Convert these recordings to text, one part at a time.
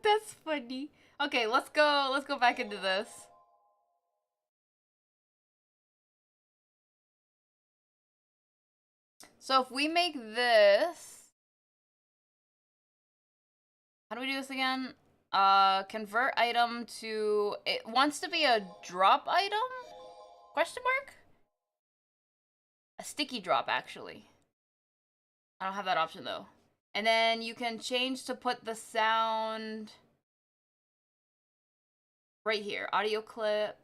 That's funny. Okay, let's go. Let's go back into this. So if we make this, how do we do this again? Convert item to, it wants to be a drop item? Question mark? A sticky drop, actually. I don't have that option, though. And then you can change to put the sound right here. Audio clip.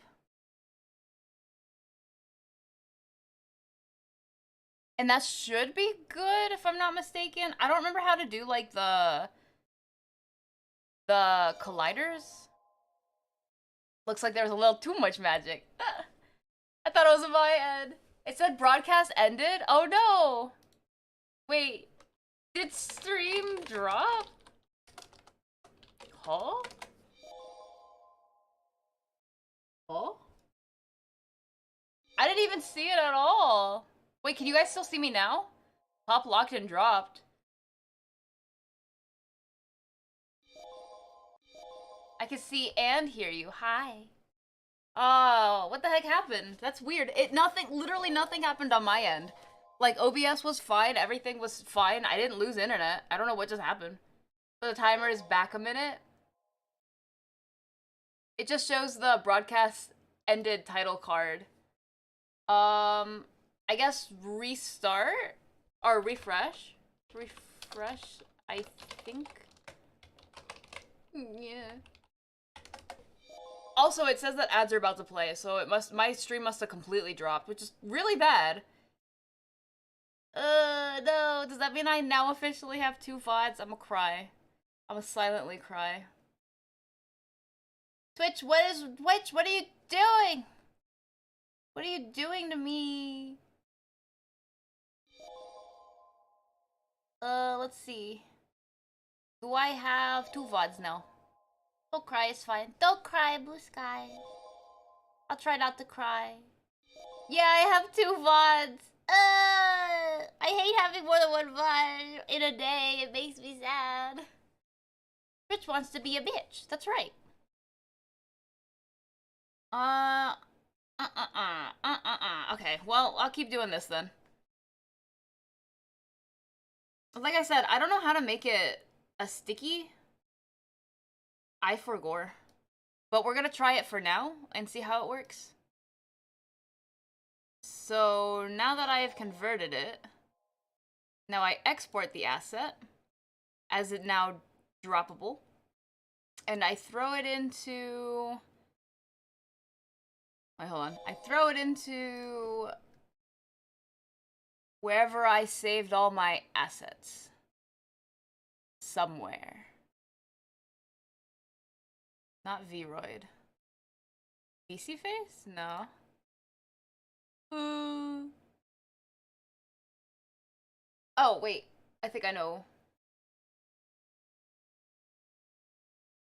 And that should be good, if I'm not mistaken. I don't remember how to do, like, the colliders. Looks like there's a little too much magic. I thought it was in my end. It said broadcast ended? Oh no! Wait, did stream drop? Huh? Huh? I didn't even see it at all. Wait, can you guys still see me now? Pop locked and dropped. I can see and hear you. Hi. Oh, what the heck happened? That's weird. Literally nothing happened on my end. Like, OBS was fine, everything was fine. I didn't lose internet. I don't know what just happened. So the timer is back a minute. It just shows the broadcast ended title card. I guess restart? Or refresh? Refresh, I think. Yeah. Also, it says that ads are about to play, so my stream must have completely dropped, which is really bad. No. Does that mean I now officially have 2 VODs? I'ma cry. I'ma silently cry. Twitch, what are you doing? What are you doing to me? Let's see. Do I have 2 VODs now? Don't cry, it's fine. Don't cry, blue sky. I'll try not to cry. Yeah, I have 2 VODs. I hate having more than 1 VOD in a day. It makes me sad. Rich wants to be a bitch. That's right. Okay, well, I'll keep doing this then. Like I said, I don't know how to make it a sticky. I forgore. But we're gonna try it for now and see how it works. So now that I have converted it, now I export the asset as it now droppable. And I throw it into... Wait, hold on. I throw it into wherever I saved all my assets. Somewhere. Not Vroid. VC face? No. Oh, wait. I think I know.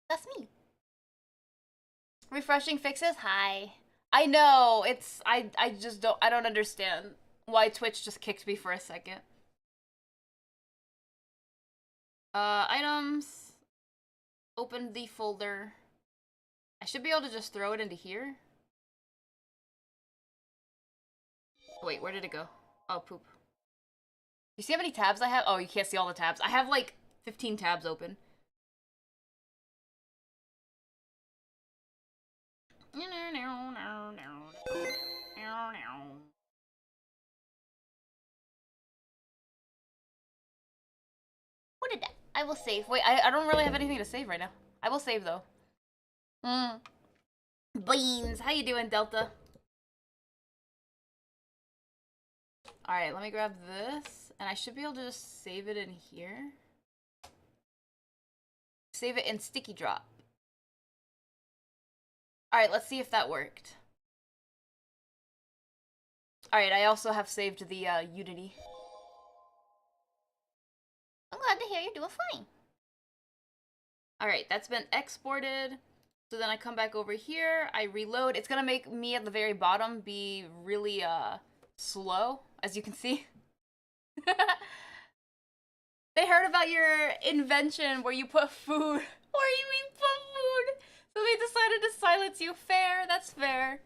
That's me. Refreshing fixes? Hi. I know, I just don't understand why Twitch just kicked me for a second. Items. Open the folder. I should be able to just throw it into here. Wait, where did it go? Oh, poop. You see how many tabs I have? Oh, you can't see all the tabs. I have like 15 tabs open. What did that? I will save. Wait, I don't really have anything to save right now. I will save though. Beans, how you doing, Delta? Alright, let me grab this. And I should be able to just save it in here. Save it in Sticky Drop. Alright, let's see if that worked. Alright, I also have saved the Unity. I'm glad to hear you're doing fine. Alright, that's been exported. So then I come back over here, I reload. It's gonna make me at the very bottom be really slow, as you can see. They heard about your invention where you put food. Where you mean put food? So they decided to silence you. Fair, that's fair.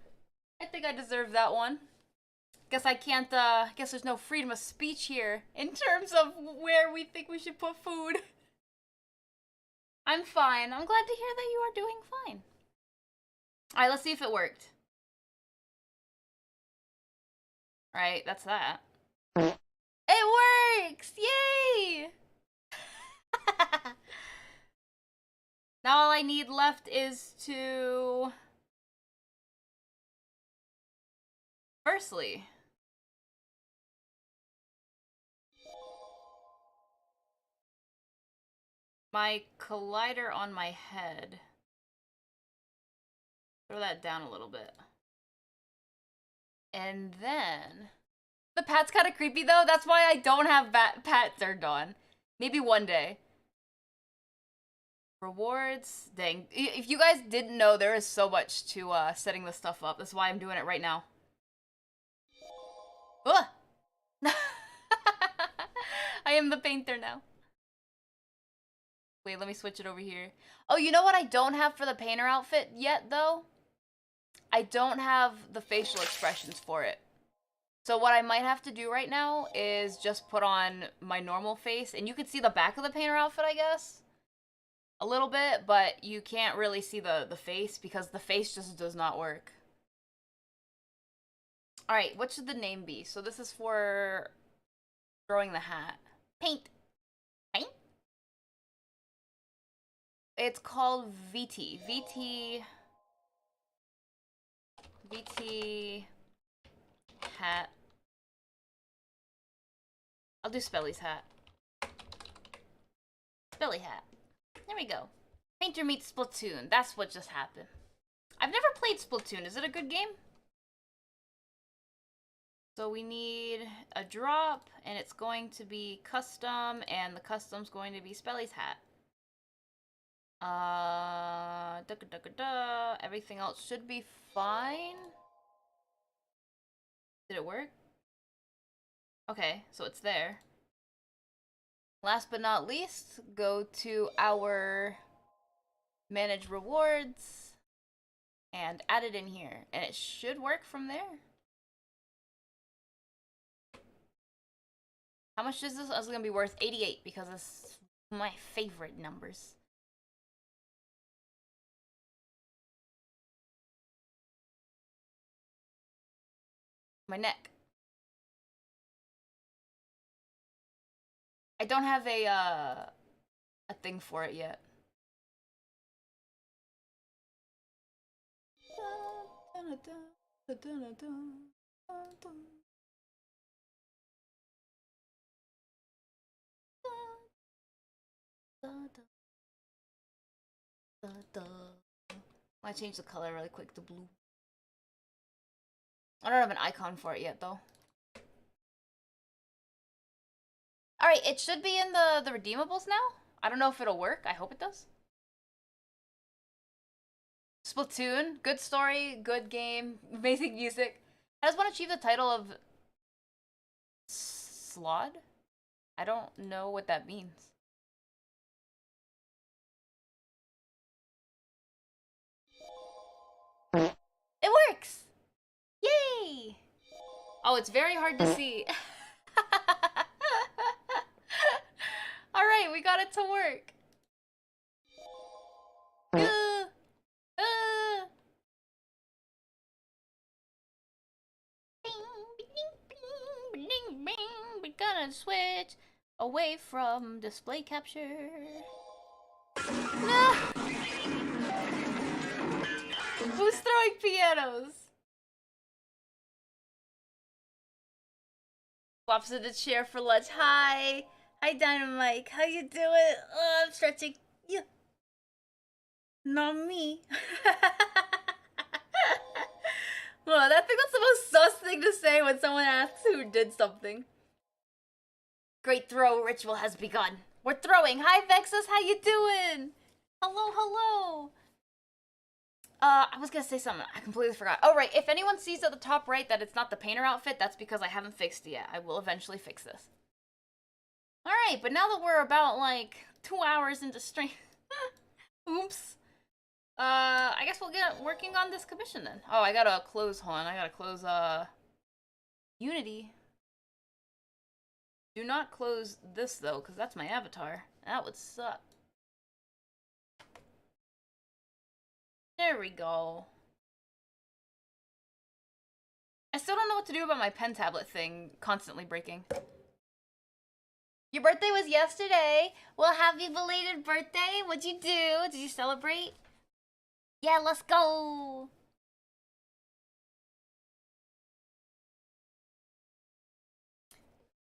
I think I deserve that one. Guess I can't, guess there's no freedom of speech here in terms of where we think we should put food. I'm fine. I'm glad to hear that you are doing fine. Alright, let's see if it worked. Alright, that's that. It works! Yay! Now all I need left is to... Firstly... my collider on my head. Throw that down a little bit. And then... The pat's kind of creepy though. That's why I don't have pat turned on. Maybe one day. Rewards. Dang. If you guys didn't know, there is so much to setting this stuff up. That's why I'm doing it right now. Ugh! I am the painter now. Wait, let me switch it over here. Oh, you know what I don't have for the painter outfit yet, though? I don't have the facial expressions for it. So what I might have to do right now is just put on my normal face, and you can see the back of the painter outfit, I guess. A little bit, but you can't really see the face because the face just does not work. Alright, what should the name be? So this is for throwing the hat. Paint. Paint? It's called VT. VT hat. I'll do Spelly's hat. Spelly hat. There we go. Painter meets Splatoon. That's what just happened. I've never played Splatoon. Is it a good game? So we need a drop, and it's going to be custom, and the custom's going to be Spelly's hat. Everything else should be fine. Did it work? Okay, so it's there. Last but not least, go to our manage rewards and add it in here, and it should work from there. How much is this? It's gonna be worth 88 because it's my favorite numbers. My neck. I don't have a thing for it yet. I change the color really quick to blue. I don't have an icon for it yet though. Alright, it should be in the redeemables now. I don't know if it'll work. I hope it does. Splatoon, good story, good game, amazing music. I just want to achieve the title of Slod? I don't know what that means. It works! Yay! Oh, it's very hard to see. Alright, we got it to work. We're gonna switch away from display capture. No! Who's throwing pianos? Swaps in the chair for lunch. Hi! Hi, Dynamite. How you doing? Oh, I'm stretching. Yeah. Not me. Well, I think that's the most sus thing to say when someone asks who did something. Great throw ritual has begun. We're throwing. Hi, Vexus. How you doing? Hello, hello. I was gonna say something. I completely forgot. Oh, right. If anyone sees at the top right that it's not the painter outfit, that's because I haven't fixed it yet. I will eventually fix this. Alright, but now that we're about, like, 2 hours into stream... Oops. I guess we'll get working on this commission then. Oh, I gotta close, hold on. I gotta close, Unity. Do not close this, though, because that's my avatar. That would suck. There we go. I still don't know what to do about my pen tablet thing constantly breaking. Your birthday was yesterday. Well, happy belated birthday. What'd you do? Did you celebrate? Yeah, let's go.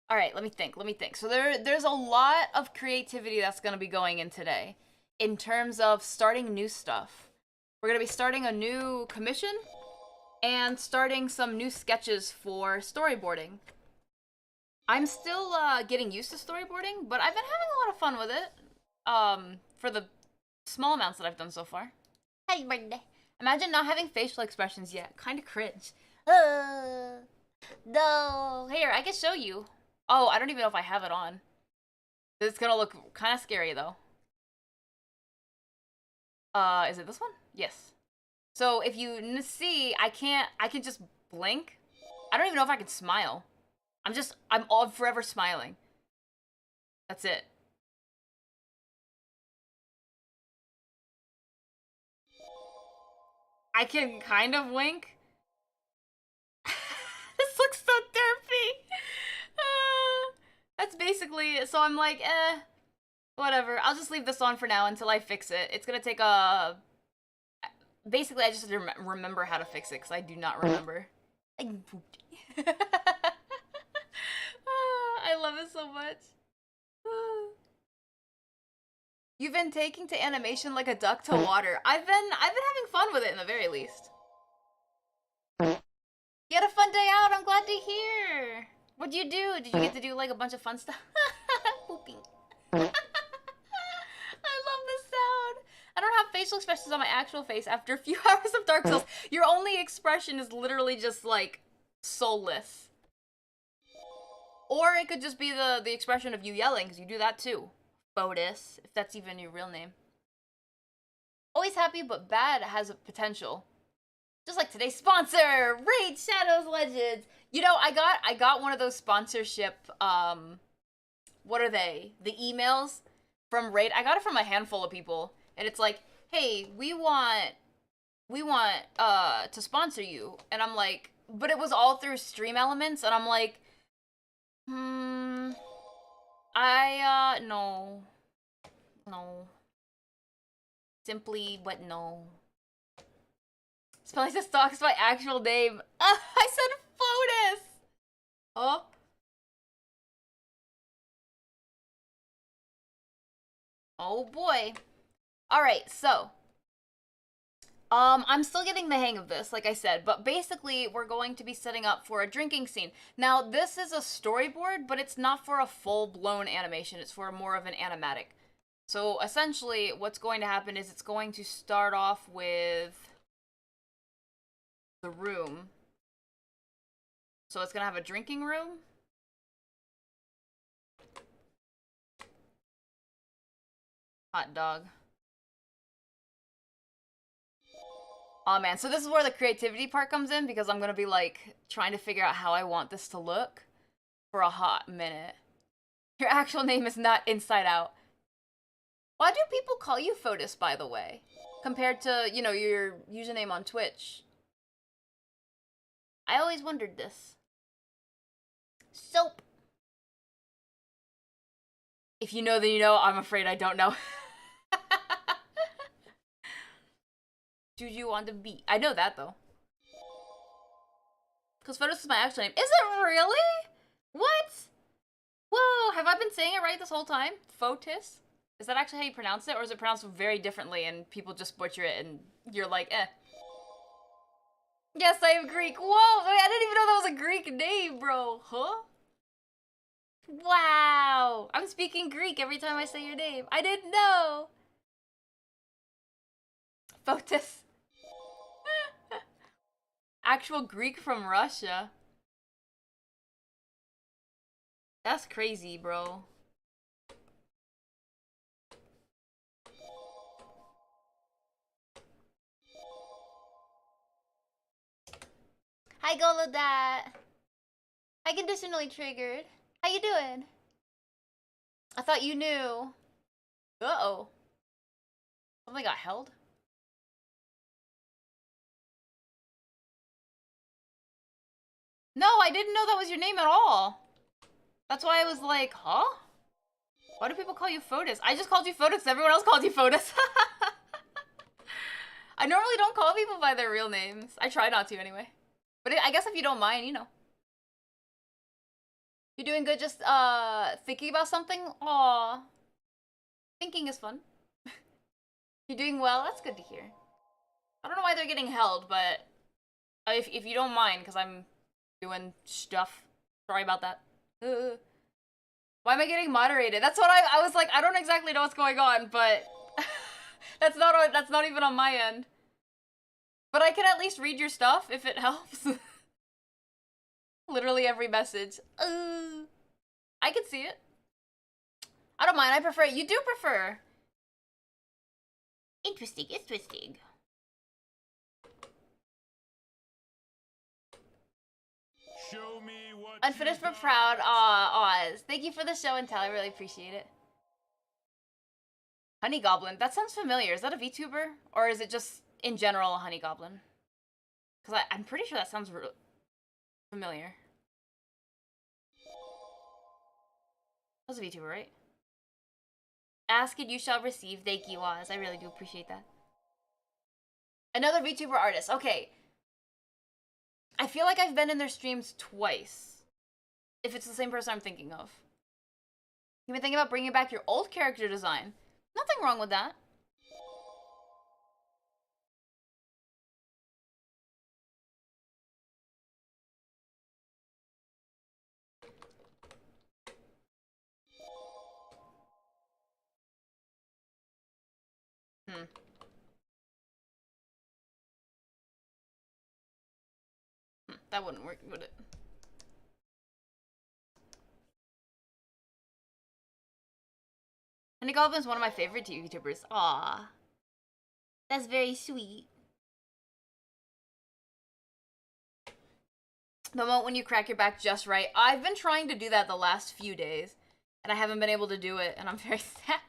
All right, let me think. So there's a lot of creativity that's going to be going in today in terms of starting new stuff. We're going to be starting a new commission and starting some new sketches for storyboarding. I'm still getting used to storyboarding, but I've been having a lot of fun with it for the small amounts that I've done so far. Happy birthday. Imagine not having facial expressions yet. Kind of cringe. No. Here, I can show you. Oh, I don't even know if I have it on. It's gonna look kind of scary, though. Is it this one? Yes. So if you see, I can just blink. I don't even know if I can smile. I'm all forever smiling. That's it. I can kind of wink. This looks so derpy. That's basically it. So I'm like, whatever. I'll just leave this on for now until I fix it. It's gonna take a... Basically, I just have to remember how to fix it, because I do not remember. I love it so much. You've been taking to animation like a duck to water. I've been having fun with it, in the very least. You had a fun day out. I'm glad to hear. What'd you do? Did you get to do like a bunch of fun stuff? Pooping. I love this sound. I don't have facial expressions on my actual face after a few hours of Dark Souls. Your only expression is literally just like soulless. Or it could just be the expression of you yelling, because you do that too. Fotis, if that's even your real name. Always happy, but bad has a potential. Just like today's sponsor, Raid Shadows Legends. You know, I got one of those sponsorship, what are they? The emails from Raid. I got it from a handful of people, and it's like, hey, we want to sponsor you, and I'm like, but it was all through Stream Elements, and I'm like, no. No. Simply, but no. Spelling says stalks my actual name. I said Fotis! Oh. Oh boy. Alright, so. I'm still getting the hang of this, like I said, but basically we're going to be setting up for a drinking scene. Now, this is a storyboard, but it's not for a full-blown animation. It's for more of an animatic. So, essentially, what's going to happen is it's going to start off with the room. So it's going to have a drinking room. Hot dog. Oh man, so this is where the creativity part comes in, because I'm gonna be like trying to figure out how I want this to look for a hot minute. Your actual name is not Inside Out. Why do people call you Fotis, by the way? Compared to, you know, your username on Twitch. I always wondered this. Soap. If you know, then you know. I'm afraid I don't know. Juju on the beat. I know that, though. Because Fotis is my actual name. Is it really? What? Whoa, have I been saying it right this whole time? Fotis? Is that actually how you pronounce it? Or is it pronounced very differently and people just butcher it and you're like, eh. Yes, I am Greek. Whoa, I didn't even know that was a Greek name, bro. Huh? Wow. I'm speaking Greek every time I say your name. I didn't know. Fotis. Actual Greek from Russia. That's crazy, bro. Hi, Golodat. Hi, conditionally triggered. How you doing? I thought you knew. Uh-oh. Something got held? No, I didn't know that was your name at all. That's why I was like, huh? Why do people call you Fotis? I just called you Fotis. Everyone else called you Fotis. I normally don't call people by their real names. I try not to anyway. But I guess if you don't mind, you know. You're doing good just, thinking about something? Aw. Thinking is fun. You're doing well? That's good to hear. I don't know why they're getting held, but if you don't mind, because I'm doing stuff. Sorry about that. Why am I getting moderated? That's what I was like, I don't exactly know what's going on, but that's not even on my end. But I can at least read your stuff if it helps. Literally every message. I can see it. I don't mind, I prefer it. You do prefer. Interesting, interesting. Show me what Unfinished but proud. Aw, Oz. Thank you for the show and tell. I really appreciate it. Honey Goblin. That sounds familiar. Is that a VTuber? Or is it just, in general, a Honey Goblin? Because I'm pretty sure that sounds familiar. That was a VTuber, right? Ask and you shall receive. Thank you, Oz. I really do appreciate that. Another VTuber artist. Okay. I feel like I've been in their streams twice. If it's the same person I'm thinking of. You've been thinking about bringing back your old character design. Nothing wrong with that. That wouldn't work, would it? Honey Goblin's one of my favorite YouTubers. Aww. That's very sweet. The moment when you crack your back just right. I've been trying to do that the last few days, and I haven't been able to do it, and I'm very sad.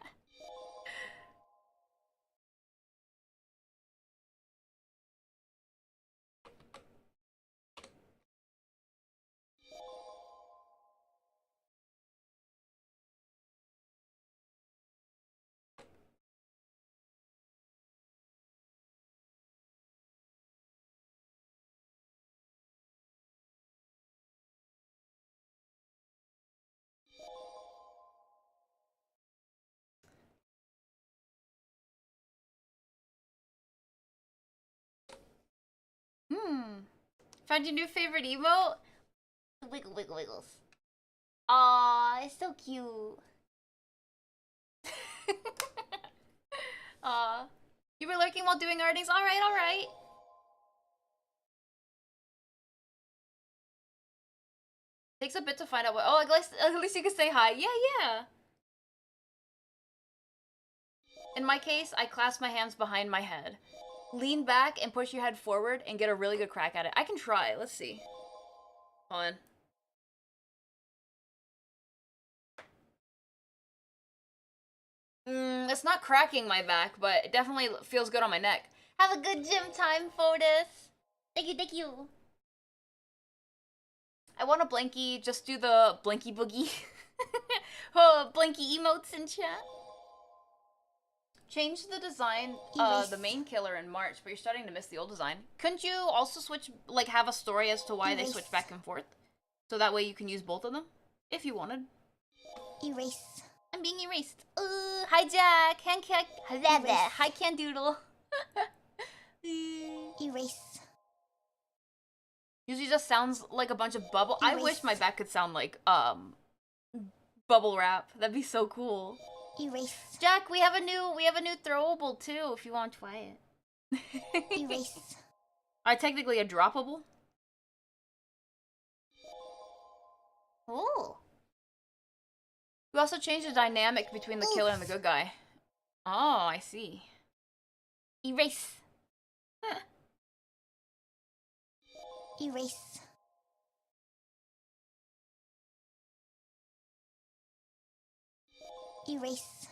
Found your new favorite emote? Wiggle, wiggle, wiggles. Aw, it's so cute. Aw. You were lurking while doing earnings? Alright, alright. Takes a bit to find out what. Oh, at least you can say hi. Yeah, yeah. In my case, I clasp my hands behind my head. Lean back and push your head forward and get a really good crack at it. I can try. Let's see. Hold on. It's not cracking my back, but it definitely feels good on my neck. Have a good gym time, Fotis. Thank you, thank you. I want a blankie. Just do the blankie boogie. Oh, blankie emotes in chat. Change the design, the main killer in March, but you're starting to miss the old design. Couldn't you also switch, like, have a story as to why they switch back and forth? So that way you can use both of them? If you wanted. Erase. I'm being erased. Hi Jack. Hi Candoodle. Erase. Usually just sounds like a bunch of bubble. I wish my back could sound like, bubble wrap. That'd be so cool. Erase. Jack, we have a new throwable too, if you want to try it. Erase. Technically a droppable? Oh. We also changed the dynamic between the killer and the good guy. Oh, I see. Erase. Erase. Erase.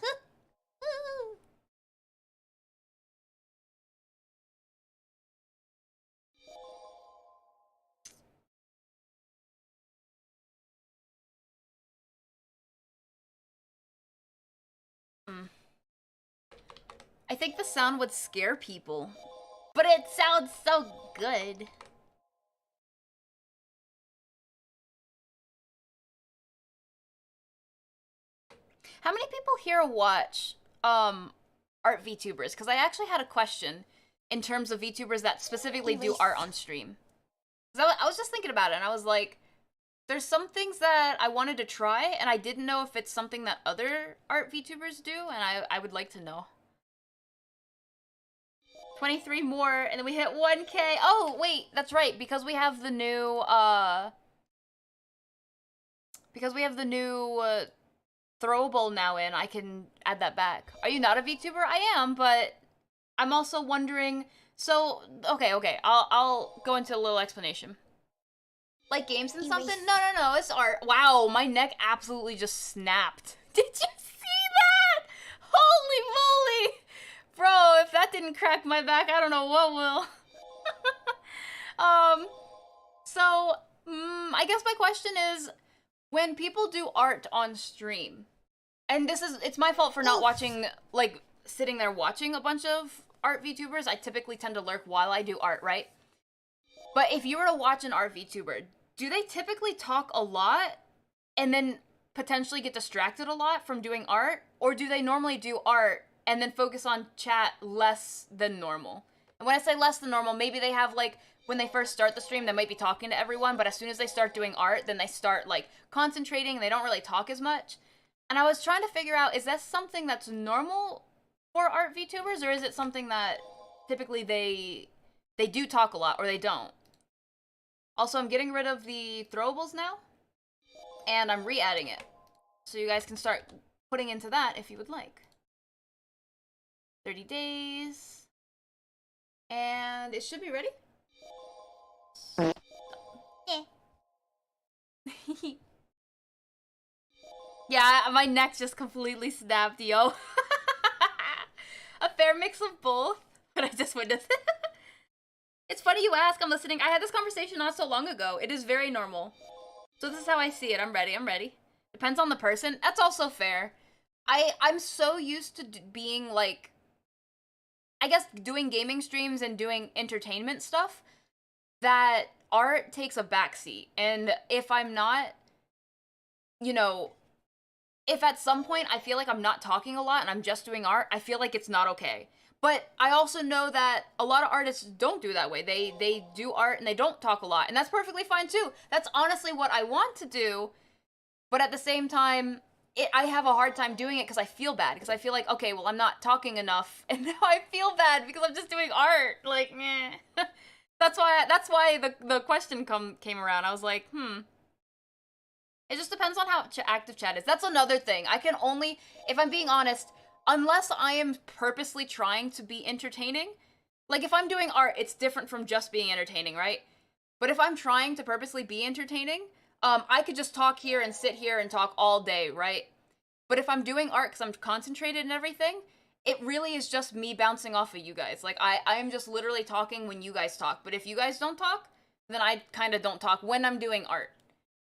I think the sound would scare people. But it sounds so good. How many people here watch art VTubers? Because I actually had a question in terms of VTubers that specifically do art on stream. I was just thinking about it, and I was like, there's some things that I wanted to try, and I didn't know if it's something that other art VTubers do, and I would like to know. 23 more, and then we hit 1K. Oh, wait, that's right, because we have the new, throwable now in, I can add that back. Are you not a VTuber? I am, but I'm also wondering, so, okay, I'll go into a little explanation. Like games and something? No, it's art. Wow, my neck absolutely just snapped. Did you see that? Holy moly! Bro, if that didn't crack my back, I don't know what will. I guess my question is, when people do art on stream, and it's my fault for not watching, like, sitting there watching a bunch of art VTubers. I typically tend to lurk while I do art, right? But if you were to watch an art VTuber, do they typically talk a lot and then potentially get distracted a lot from doing art? Or do they normally do art and then focus on chat less than normal? And when I say less than normal, maybe they have, like, when they first start the stream, they might be talking to everyone, but as soon as they start doing art, then they start, like, concentrating and they don't really talk as much. And I was trying to figure out, is that something that's normal for art VTubers, or is it something that typically they do talk a lot or they don't? Also, I'm getting rid of the throwables now, and I'm re-adding it. So you guys can start putting into that if you would like. 30 days. And it should be ready. Yeah. Yeah, my neck just completely snapped, yo. A fair mix of both, but I just witnessed it. It's funny you ask, I'm listening. I had this conversation not so long ago. It is very normal. So this is how I see it. I'm ready. Depends on the person. That's also fair. I'm so used to being, like, I guess doing gaming streams and doing entertainment stuff that art takes a backseat. And if I'm not, you know, if at some point I feel like I'm not talking a lot and I'm just doing art, I feel like it's not okay. But I also know that a lot of artists don't do that way. They do art and they don't talk a lot, and that's perfectly fine too. That's honestly what I want to do, but at the same time, I have a hard time doing it because I feel bad. Because I feel like, okay, well, I'm not talking enough, and now I feel bad because I'm just doing art. Like, meh. That's why the question came around. I was like, It just depends on how active chat is. That's another thing. I can only, if I'm being honest, unless I am purposely trying to be entertaining, like if I'm doing art, it's different from just being entertaining, right? But if I'm trying to purposely be entertaining, I could just talk here and sit here and talk all day, right? But if I'm doing art because I'm concentrated and everything, it really is just me bouncing off of you guys. Like, I am just literally talking when you guys talk. But if you guys don't talk, then I kind of don't talk when I'm doing art.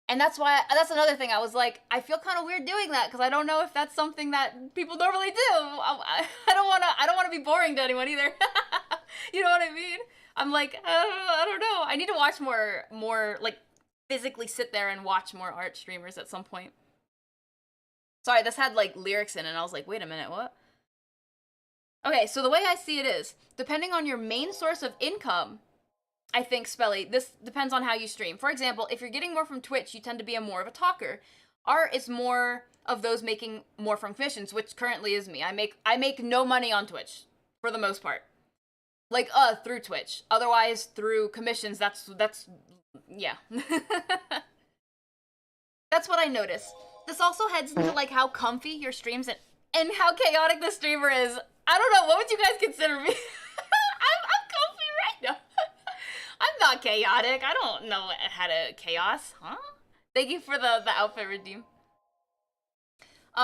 And that's another thing. I was like, I feel kind of weird doing that because I don't know if that's something that people normally do. I don't want to be boring to anyone either. You know what I mean? I'm like, I don't know. I need to watch more like physically sit there and watch more art streamers at some point. Sorry, this had like lyrics in it and I was like, wait a minute, what? Okay, so the way I see it is, depending on your main source of income, I think, Spelly, this depends on how you stream. For example, if you're getting more from Twitch, you tend to be more of a talker. Art is more of those making more from commissions, which currently is me. I make no money on Twitch, for the most part. Like, through Twitch. Otherwise, through commissions, that's, yeah. That's what I noticed. This also heads into, like, how comfy your streams and how chaotic the streamer is. I don't know, what would you guys consider me? I'm comfy right now. I'm not chaotic. I don't know how to chaos, huh? Thank you for the outfit redeem.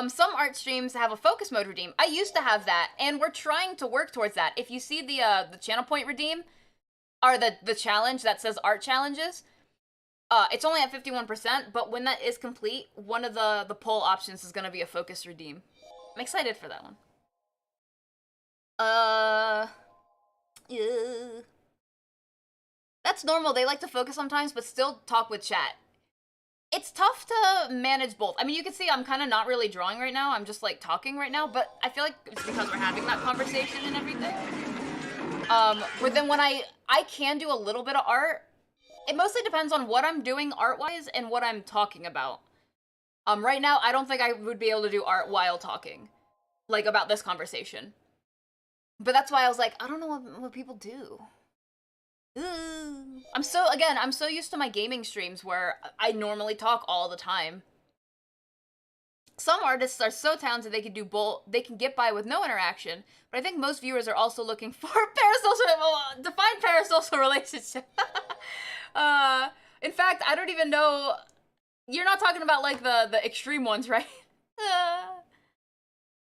Some art streams have a focus mode redeem. I used to have that, and we're trying to work towards that. If you see the channel point redeem, or the challenge that says art challenges, it's only at 51%, but when that is complete, one of the poll options is gonna be a focus redeem. I'm excited for that one. Yeah. That's normal. They like to focus sometimes, but still talk with chat. It's tough to manage both. I mean, you can see I'm kind of not really drawing right now. I'm just, like, talking right now, but I feel like it's because we're having that conversation and everything. But then when I can do a little bit of art, it mostly depends on what I'm doing art-wise and what I'm talking about. Right now, I don't think I would be able to do art while talking, like, about this conversation. But that's why I was like, I don't know what people do. I'm so used to my gaming streams where I normally talk all the time. Some artists are so talented they can do both. They can get by with no interaction, but I think most viewers are also looking for parasocial, define parasocial relationship. In fact, I don't even know. You're not talking about, like, the extreme ones, right?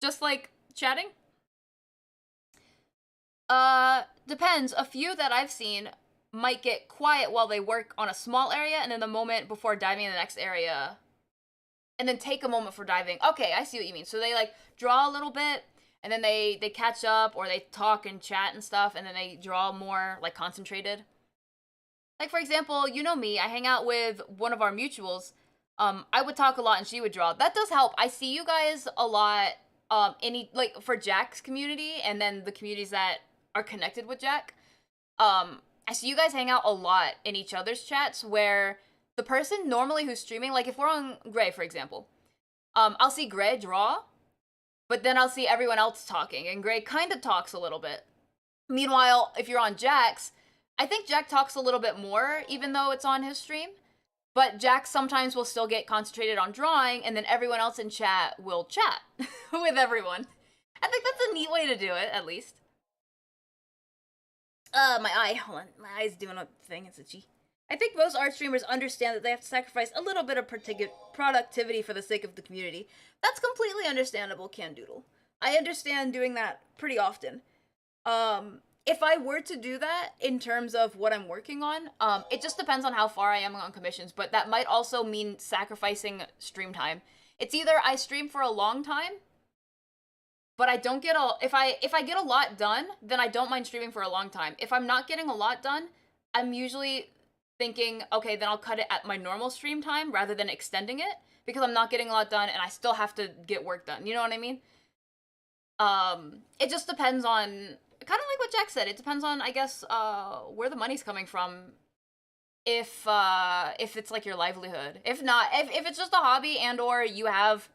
Just, like, chatting? Depends. A few that I've seen might get quiet while they work on a small area, and then the moment before diving in the next area, and then take a moment for diving. Okay, I see what you mean. So they, like, draw a little bit, and then they catch up, or they talk and chat and stuff, and then they draw more, like, concentrated. Like, for example, you know me, I hang out with one of our mutuals. I would talk a lot and she would draw. That does help. I see you guys a lot, like, for Jack's community, and then the communities that are connected with Jack. I see you guys hang out a lot in each other's chats, where the person normally who's streaming, like, if we're on Gray, for example, I'll see Gray draw, but then I'll see everyone else talking, and Gray kind of talks a little bit. Meanwhile, if you're on Jack's, I think Jack talks a little bit more, even though it's on his stream, but Jack sometimes will still get concentrated on drawing, and then everyone else in chat will chat with everyone. I think that's a neat way to do it, at least. My eye, hold on, my eye's doing a thing, it's itchy. I think most art streamers understand that they have to sacrifice a little bit of productivity for the sake of the community. That's completely understandable, Candoodle. I understand doing that pretty often. If I were to do that in terms of what I'm working on, it just depends on how far I am on commissions, but that might also mean sacrificing stream time. It's either I stream for a long time, but I don't get if I get a lot done, then I don't mind streaming for a long time. If I'm not getting a lot done, I'm usually thinking, okay, then I'll cut it at my normal stream time rather than extending it, because I'm not getting a lot done and I still have to get work done. You know what I mean? It just depends on, kind of like what Jack said, it depends on, I guess, where the money's coming from. If it's like your livelihood. If not, if it's just a hobby and or you have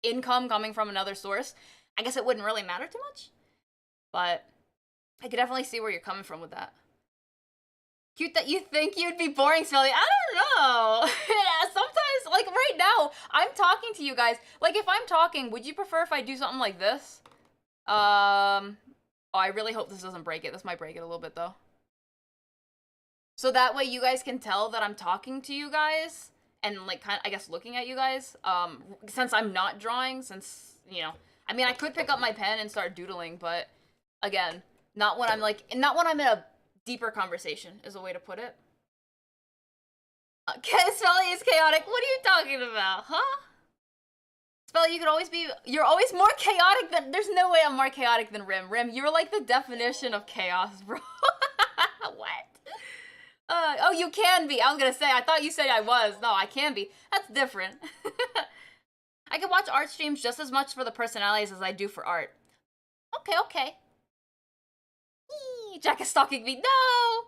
income coming from another source, I guess it wouldn't really matter too much. But I could definitely see where you're coming from with that. Cute that you think you'd be boring, Smelly. I don't know. Yeah, sometimes, like right now, I'm talking to you guys. Like, if I'm talking, would you prefer if I do something like this? Oh, I really hope this doesn't break it. This might break it a little bit, though. So that way you guys can tell that I'm talking to you guys and, like, kind of, I guess, looking at you guys. Since I'm not drawing, since, you know, I mean, I could pick up my pen and start doodling, but again, not when I'm, like, not when I'm in a deeper conversation is a way to put it. Smelly is chaotic. What are you talking about, huh? Spelly, you're always more chaotic than, there's no way I'm more chaotic than Rim. Rim, you're like the definition of chaos, bro. What? Oh, you can be. I was gonna say, I thought you said I was. No, I can be. That's different. I can watch art streams just as much for the personalities as I do for art. Okay, okay. Eee, Jack is stalking me. No!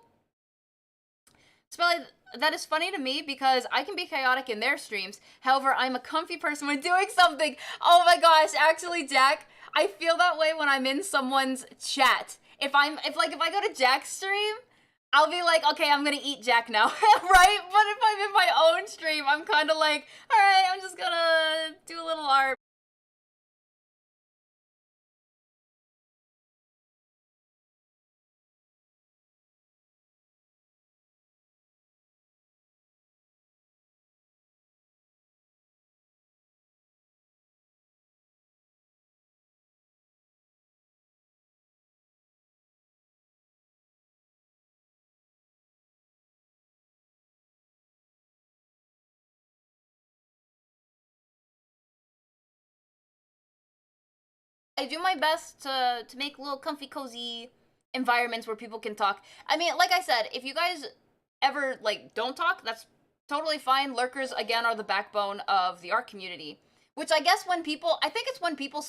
Spelly, that is funny to me because I can be chaotic in their streams. However, I'm a comfy person when doing something. Oh my gosh, actually, Jack, I feel that way when I'm in someone's chat if I go to Jack's stream, I'll be like, okay, I'm gonna eat Jack now, right? But if I'm in my own stream, I'm kind of like, all right, I'm just gonna do a little art. I do my best to make little comfy, cozy environments where people can talk. I mean, like I said, if you guys ever like don't talk, that's totally fine. Lurkers again are the backbone of the art community, which I guess I think it's when people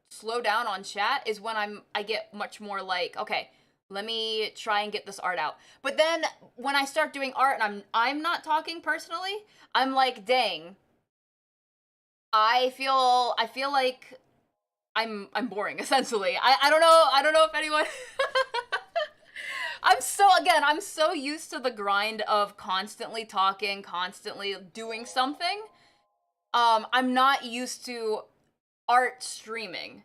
slow down on chat is when I get much more like, okay, let me try and get this art out. But then when I start doing art and I'm not talking personally, I'm like, dang, I feel like I'm boring essentially. I don't know if anyone I'm so used to the grind of constantly talking, constantly doing something. I'm not used to art streaming.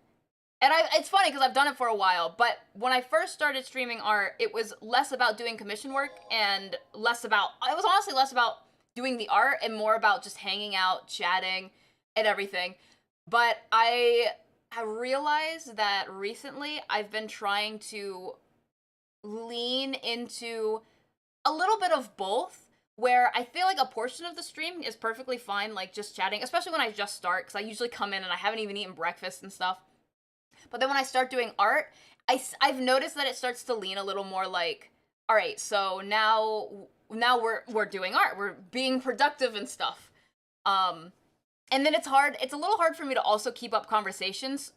And it's funny because I've done it for a while, but when I first started streaming art, it was less about doing commission work and it was honestly less about doing the art and more about just hanging out, chatting, and everything. But I realized that recently I've been trying to lean into a little bit of both, where I feel like a portion of the stream is perfectly fine, like just chatting, especially when I just start, because I usually come in and I haven't even eaten breakfast and stuff. But then when I start doing art, I've noticed that it starts to lean a little more like, all right, so now we're doing art, we're being productive and stuff. And then it's a little hard for me to also keep up conversations.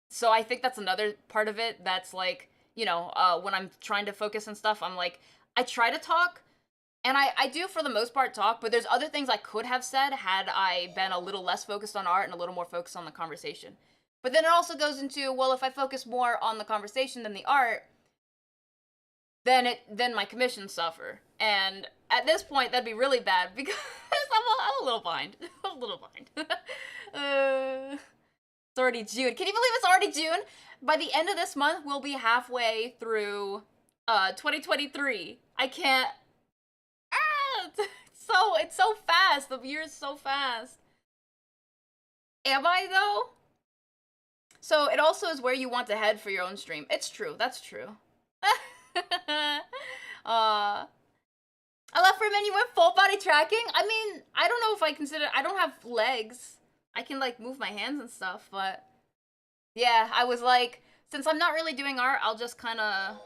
So I think that's another part of it that's like, when I'm trying to focus and stuff, I'm like, I try to talk, and I do for the most part talk, but there's other things I could have said had I been a little less focused on art and a little more focused on the conversation. But then it also goes into, well, if I focus more on the conversation than the art, then my commissions suffer. And at this point, that'd be really bad because I'm a little behind. I'm a little behind. It's already June. Can you believe it's already June? By the end of this month, we'll be halfway through 2023. I can't. It's so fast. The year is so fast. Am I though? So it also is where you want to head for your own stream. It's true. That's true. I left for a minute. You went full body tracking? I mean, I don't know if I don't have legs. I can like move my hands and stuff, but yeah, I was like, since I'm not really doing art, I'll just kind of,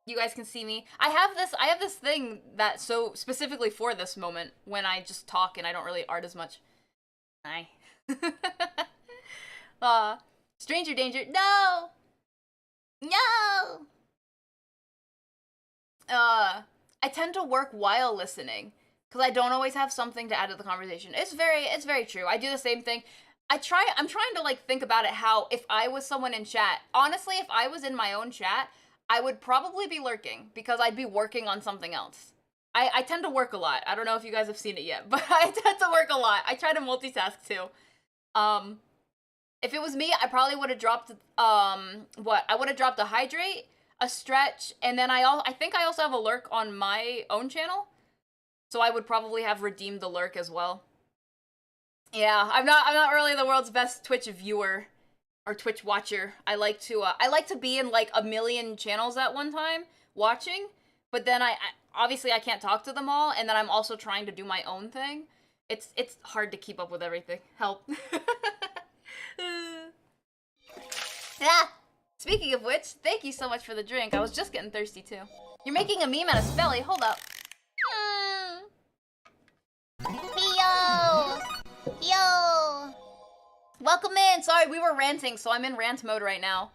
you guys can see me. I have this thing that so specifically for this moment when I just talk and I don't really art as much. Hi. Stranger danger. No! No! I tend to work while listening because I don't always have something to add to the conversation. It's very true. I do the same thing. I'm trying to like think about it how if I was someone in chat, honestly, if I was in my own chat, I would probably be lurking because I'd be working on something else. I tend to work a lot. I don't know if you guys have seen it yet, but I tend to work a lot. I try to multitask too. If it was me, I probably would have dropped, I would have dropped a hydrate, a stretch, and then I think I also have a lurk on my own channel. So I would probably have redeemed the lurk as well. Yeah, I'm not really the world's best Twitch viewer or Twitch watcher. I like to be in like a million channels at one time watching, but then I obviously I can't talk to them all, and then I'm also trying to do my own thing. It's hard to keep up with everything. Help. Yeah. Speaking of which, thank you so much for the drink. I was just getting thirsty too. You're making a meme out of Spelly. Hold up. Yo! Yo! Welcome in. Sorry, we were ranting, so I'm in rant mode right now.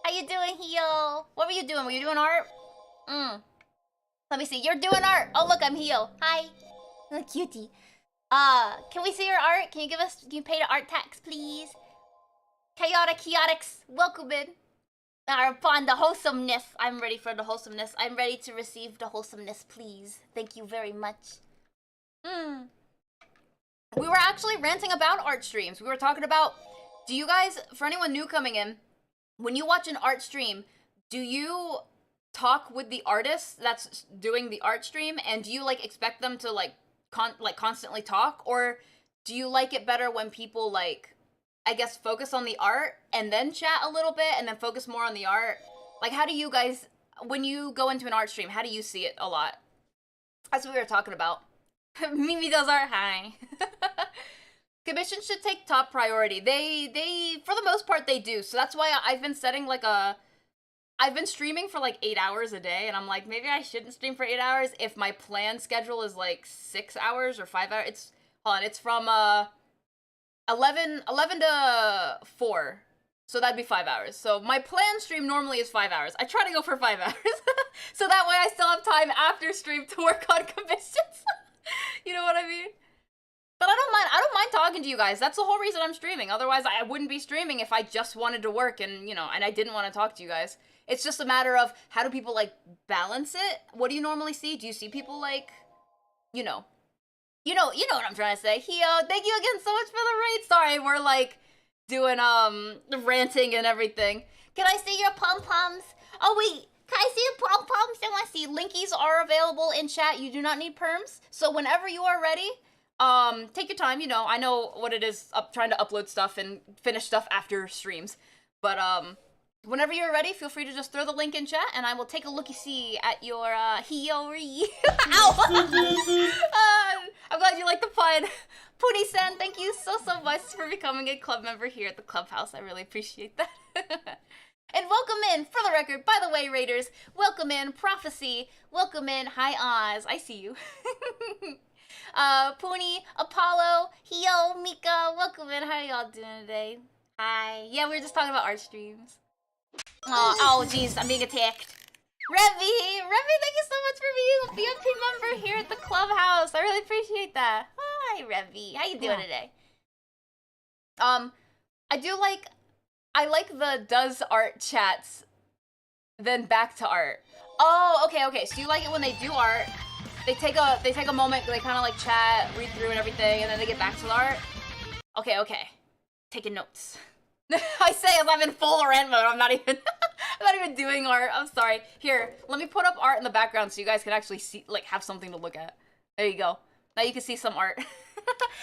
How you doing, Hio? What were you doing? Were you doing art? Let me see. You're doing art. Oh, look, I'm Hio. Hi. Oh, cutie. Can we see your art? Can you pay the art tax, please? Chaotics. Welcome in. Upon the wholesomeness. I'm ready for the wholesomeness. I'm ready to receive the wholesomeness, please. Thank you very much. We were actually ranting about art streams. We were talking about, do you guys, for anyone new coming in, when you watch an art stream, do you talk with the artist that's doing the art stream, and do you like expect them to like constantly talk, or do you like it better when people like, I guess, focus on the art and then chat a little bit and then focus more on the art? Like, how do you guys, when you go into an art stream, how do you see it a lot? That's what we were talking about. Mimi does art. Hi. Commissions should take top priority. They for the most part they do. So that's why I've been setting like I've been streaming for like 8 hours a day, and I'm like, maybe I shouldn't stream for 8 hours if my planned schedule is like 6 hours or 5 hours. It's from 11 to 4. So that'd be 5 hours. So my planned stream normally is 5 hours. I try to go for 5 hours. So that way I still have time after stream to work on commissions. You know what I mean? But I don't mind talking to you guys. That's the whole reason I'm streaming. Otherwise, I wouldn't be streaming if I just wanted to work and, you know, and I didn't want to talk to you guys. It's just a matter of how do people, like, balance it? What do you normally see? Do you see people, like, you know what I'm trying to say. Hio, thank you again so much for the raid. Sorry, we're, like, doing, ranting and everything. Can I see your pom-poms? Oh, wait. Can I see your pom-poms? I want to see. Linkies are available in chat. You do not need perms. So whenever you are ready, take your time. You know, I know what it is trying to upload stuff and finish stuff after streams. But, whenever you're ready, feel free to just throw the link in chat, and I will take a looky-see at your, Hiyori. Ow! I'm glad you like the pun. Puni-san, thank you so much for becoming a club member here at the clubhouse. I really appreciate that. And welcome in, for the record, by the way, Raiders, welcome in, Prophecy, welcome in, hi Oz, I see you. Puni, Apollo, Hio, Mika, welcome in, how are y'all doing today? Hi. Yeah, we were just talking about art streams. Oh, jeez, I'm being attacked. Revy, thank you so much for being a VIP member here at the clubhouse. I really appreciate that. Hi, Revy. How you doing today? I like the does art chats, then back to art. Oh, okay. So you like it when they do art, they take a moment, they kind of like chat, read through and everything, and then they get back to the art. Okay. Taking notes. I say as I'm in full rant mode. I'm not even doing art. I'm sorry. Here, let me put up art in the background so you guys can actually see, like, have something to look at. There you go. Now you can see some art.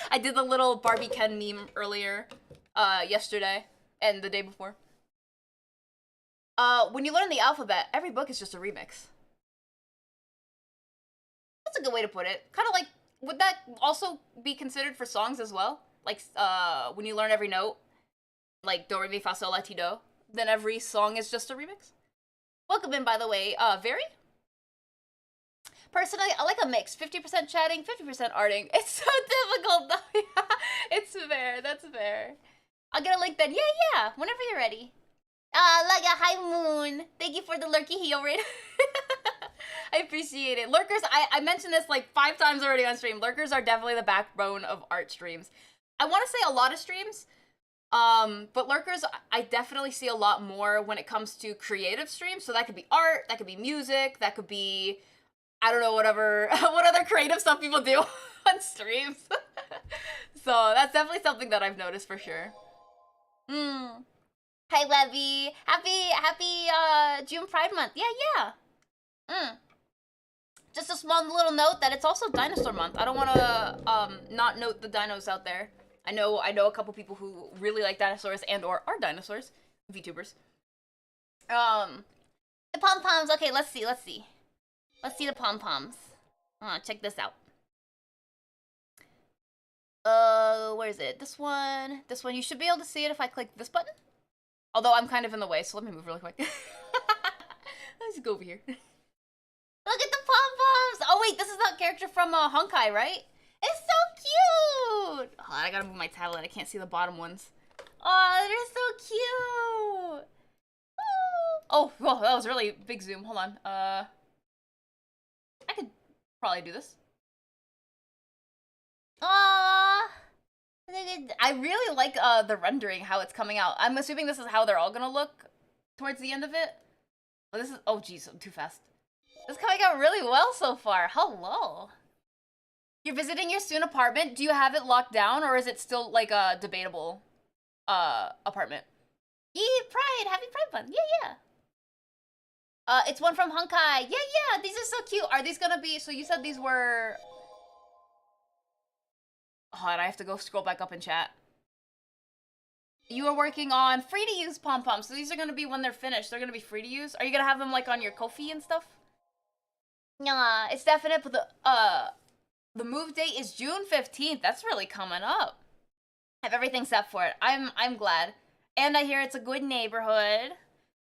I did the little Barbie Ken meme earlier, yesterday and the day before. When you learn the alphabet, every book is just a remix. That's a good way to put it. Kind of like, would that also be considered for songs as well? Like, when you learn every note, like do, re, mi, fa, sol, la, ti, do, then every song is just a remix? Welcome in, by the way, Very? Personally, I like a mix. 50% chatting, 50% arting. It's so difficult, though. It's fair, that's fair. I'll get a link then. Yeah, whenever you're ready. Like a high moon. Thank you for the lurky heel raid. I appreciate it. Lurkers, I mentioned this like 5 times already on stream. Lurkers are definitely the backbone of art streams. I want to say a lot of streams, but lurkers, I definitely see a lot more when it comes to creative streams. So that could be art, that could be music, that could be, I don't know, whatever, what other creative stuff people do on streams. So that's definitely something that I've noticed for sure. Hi, Webby. Happy June Pride Month. Yeah. Just a small little note that it's also Dinosaur Month. I don't want to not note the dinos out there. I know a couple people who really like dinosaurs and or are dinosaurs, VTubers. The pom-poms. Okay, let's see. Let's see the pom-poms. Check this out. Where is it? This one. You should be able to see it if I click this button. Although I'm kind of in the way, so let me move really quick. Let's go over here. Look at the pom-poms! Oh wait, this is that character from Honkai, right? It's so cute! Oh, I gotta move my tablet. I can't see the bottom ones. Oh, they're so cute! Oh, whoa, that was really big zoom. Hold on. I could probably do this. Aww! I really like the rendering, how it's coming out. I'm assuming this is how they're all gonna look. towards the end of it. Oh, this is, oh geez, I'm too fast. This is coming out really well so far. Hello. You're visiting your student apartment. Do you have it locked down, or is it still like a debatable apartment? Yee, Pride! Happy Pride Month! Yeah, yeah. It's one from Honkai. Yeah, yeah. These are so cute. Are these gonna be? So you said these were. Oh, and I have to go scroll back up in chat. You are working on free to use pom poms. So these are gonna be when they're finished. They're gonna be free to use. Are you gonna have them like on your Ko-fi and stuff? Yeah, it's definite. But the move date is June 15th. That's really coming up. I have everything set for it. I'm glad. And I hear it's a good neighborhood.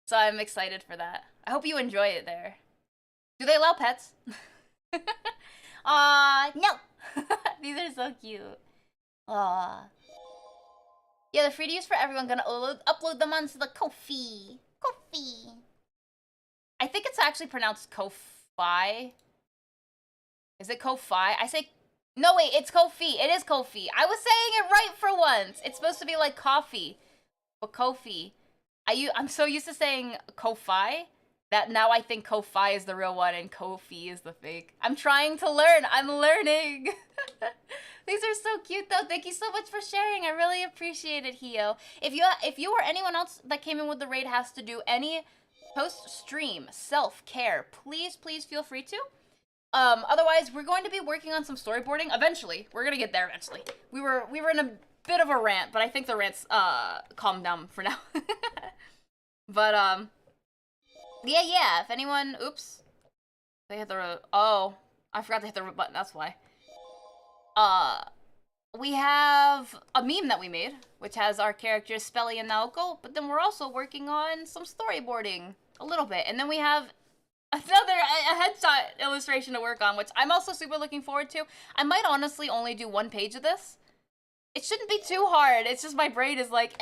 So I'm excited for that. I hope you enjoy it there. Do they allow pets? No. These are so cute. Aw. Yeah, they're free to use for everyone. Gonna upload them onto the Ko-fi. Ko-fi. I think it's actually pronounced Ko-fi. Is it Ko-fi? I say... No, wait, it's Ko-fi. It is Ko-fi. I was saying it right for once. It's supposed to be like coffee. But Ko-fi. I'm so used to saying Ko-fi that now I think Ko-fi is the real one and Ko-fi is the fake. I'm trying to learn. I'm learning. These are so cute, though. Thank you so much for sharing. I really appreciate it, Hio. If you or anyone else that came in with the raid has to do any post-stream self-care, please feel free to. Otherwise, we're going to be working on some storyboarding eventually. We're gonna get there eventually. We were in a bit of a rant, but I think the rant's calmed down for now. But yeah. If anyone, oops, they hit the oh, I forgot to hit the button. That's why. We have a meme that we made, which has our characters Spelly and Naoko, but then we're also working on some storyboarding a little bit, and then we have another a headshot illustration to work on, which I'm also super looking forward to. I might honestly only do one page of this. It shouldn't be too hard. It's just my brain is like,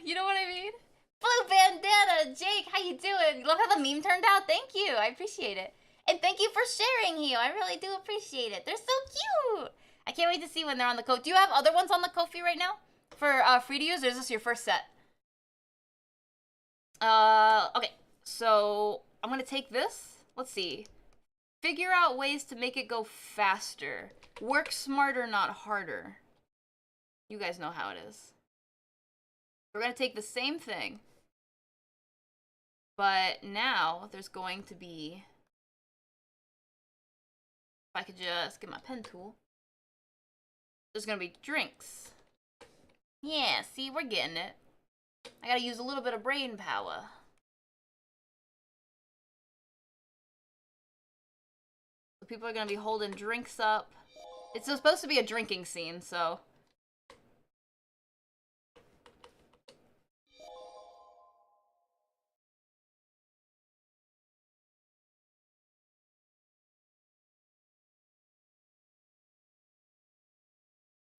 you know what I mean? Blue bandana, Jake, how you doing? Love how the meme turned out. Thank you. I appreciate it. And thank you for sharing, Hio. I really do appreciate it. They're so cute. I can't wait to see when they're on the Ko-fi. Do you have other ones on the Ko-fi right now for free to use, or is this your first set? Okay. So I'm gonna take this. Let's see. Figure out ways to make it go faster. Work smarter, not harder. You guys know how it is. We're gonna take the same thing, but now there's going to be, if I could just get my pen tool, there's gonna be drinks. Yeah, see, we're getting it. I gotta use a little bit of brain power. So people are gonna be holding drinks up. It's supposed to be a drinking scene, so.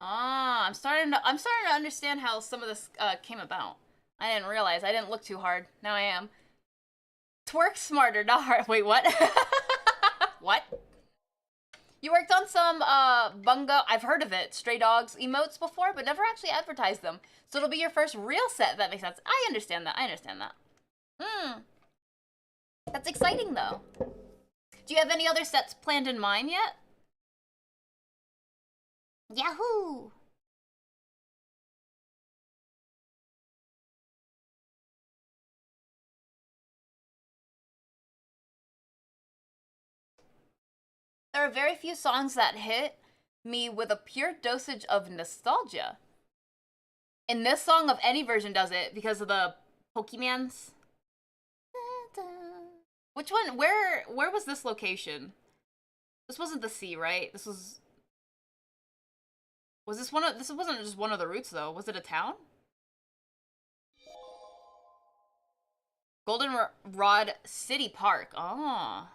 Ah, I'm starting to understand how some of this came about. I didn't realize. I didn't look too hard. Now I am. Twerk smarter, not hard. Wait, what? What? You worked on some bungo, I've heard of it, Stray Dogs emotes before, but never actually advertised them. So it'll be your first real set, if that makes sense. I understand that. That's exciting, though. Do you have any other sets planned in mind yet? Yahoo! There are very few songs that hit me with a pure dosage of nostalgia. And this song of any version does it because of the Pokemans. Which one? Where was this location? This wasn't the sea, right? This was... Was this one of... This wasn't just one of the routes, though. Was it a town? Goldenrod City Park. Oh.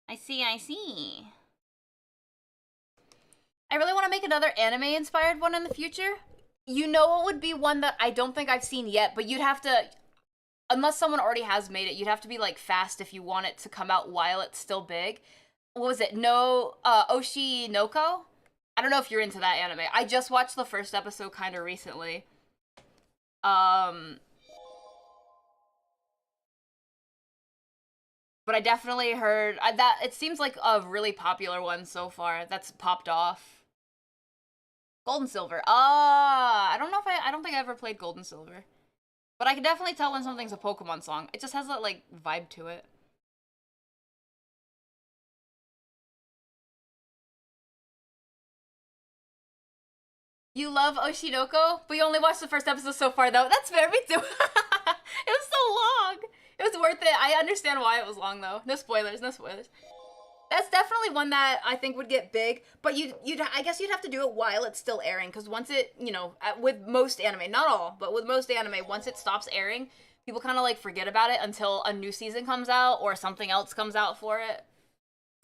I see. I really want to make another anime-inspired one in the future. You know what would be one that I don't think I've seen yet, but you'd have to unless someone already has made it, you'd have to be like fast if you want it to come out while it's still big. What was it? No, Oshinoko? I don't know if you're into that anime. I just watched the first episode kind of recently. But I definitely heard that it seems like a really popular one so far that's popped off. Gold and Silver. I don't know if I don't think I ever played Gold and Silver. But I can definitely tell when something's a Pokemon song. It just has that like vibe to it. You love Oshinoko, but you only watched the first episode so far, though. That's fair, me too. It was so long. It was worth it. I understand why it was long, though. No spoilers, no spoilers. That's definitely one that I think would get big, but I guess you'd have to do it while it's still airing, because once it, with most anime, not all, but with most anime, once it stops airing, people kind of like forget about it until a new season comes out or something else comes out for it.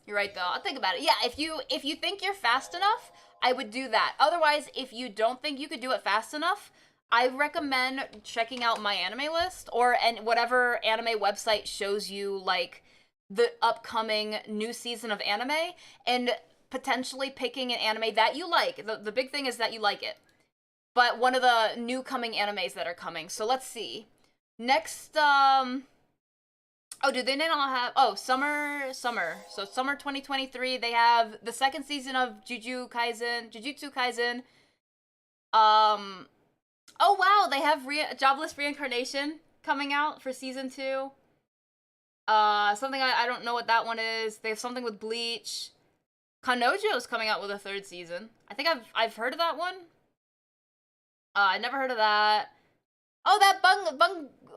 You're right, though. I'll think about it. Yeah, if you think you're fast enough, I would do that. Otherwise, if you don't think you could do it fast enough, I recommend checking out My Anime List and whatever anime website shows you like the upcoming new season of anime and potentially picking an anime that you like. The big thing is that you like it. But one of the new coming animes that are coming. So let's see. Next, oh, do they not have... summer. So summer 2023, they have the second season of Jujutsu Kaisen. Oh, wow, they have Jobless Reincarnation coming out for season 2. Something I don't know what that one is. They have something with Bleach. Kanojo's coming out with a 3rd season. I think I've heard of that one. I never heard of that. Oh, that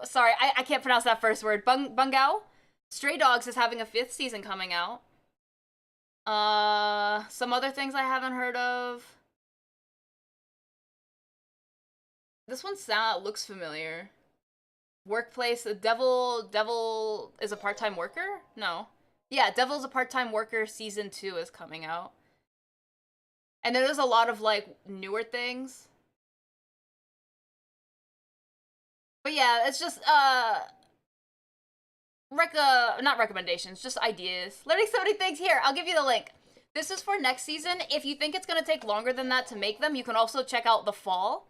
sorry, I can't pronounce that first word. Bungao? Stray Dogs is having a 5th season coming out. Some other things I haven't heard of. This one looks familiar. Workplace, Devil is a part-time worker? No. Yeah, Devil's a part-time worker season 2 is coming out. And then there's a lot of, like, newer things. But yeah, it's just, not recommendations, just ideas. Learning so many things. Here, I'll give you the link. This is for next season. If you think it's gonna take longer than that to make them, you can also check out the fall.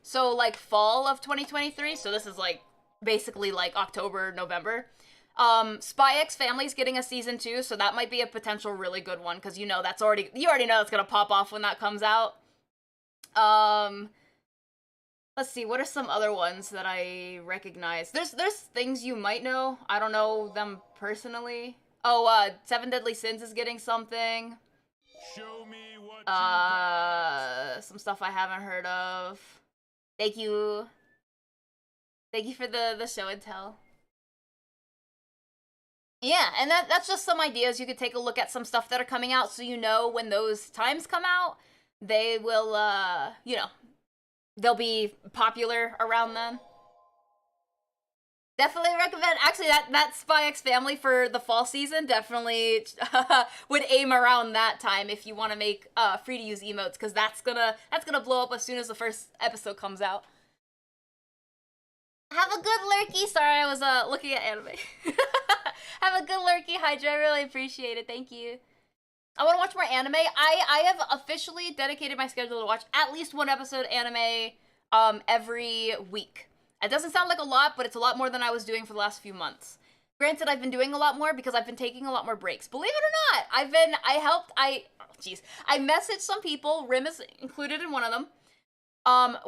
So, like, fall of 2023. So this is, like, basically, like, October, November. Spy X Family's getting a season 2, so that might be a potential really good one, because you already know it's gonna pop off when that comes out. Let's see, what are some other ones that I recognize? There's things you might know. I don't know them personally. Oh, Seven Deadly Sins is getting something. Show me what you got. Some stuff I haven't heard of. Thank you. Thank you for the show and tell. Yeah, and that's just some ideas. You could take a look at some stuff that are coming out so you know when those times come out, they will, they'll be popular around then. Definitely recommend. Actually, that Spy X Family for the fall season definitely would aim around that time if you want to make free to use emotes, because that's gonna blow up as soon as the first episode comes out. Have a good lurky. Sorry, I was looking at anime. Have a good lurky, Hydra. I really appreciate it. Thank you. I want to watch more anime. I have officially dedicated my schedule to watch at least one episode anime every week. It doesn't sound like a lot, but it's a lot more than I was doing for the last few months. Granted, I've been doing a lot more because I've been taking a lot more breaks. Believe it or not, I messaged some people, Rim is included in one of them,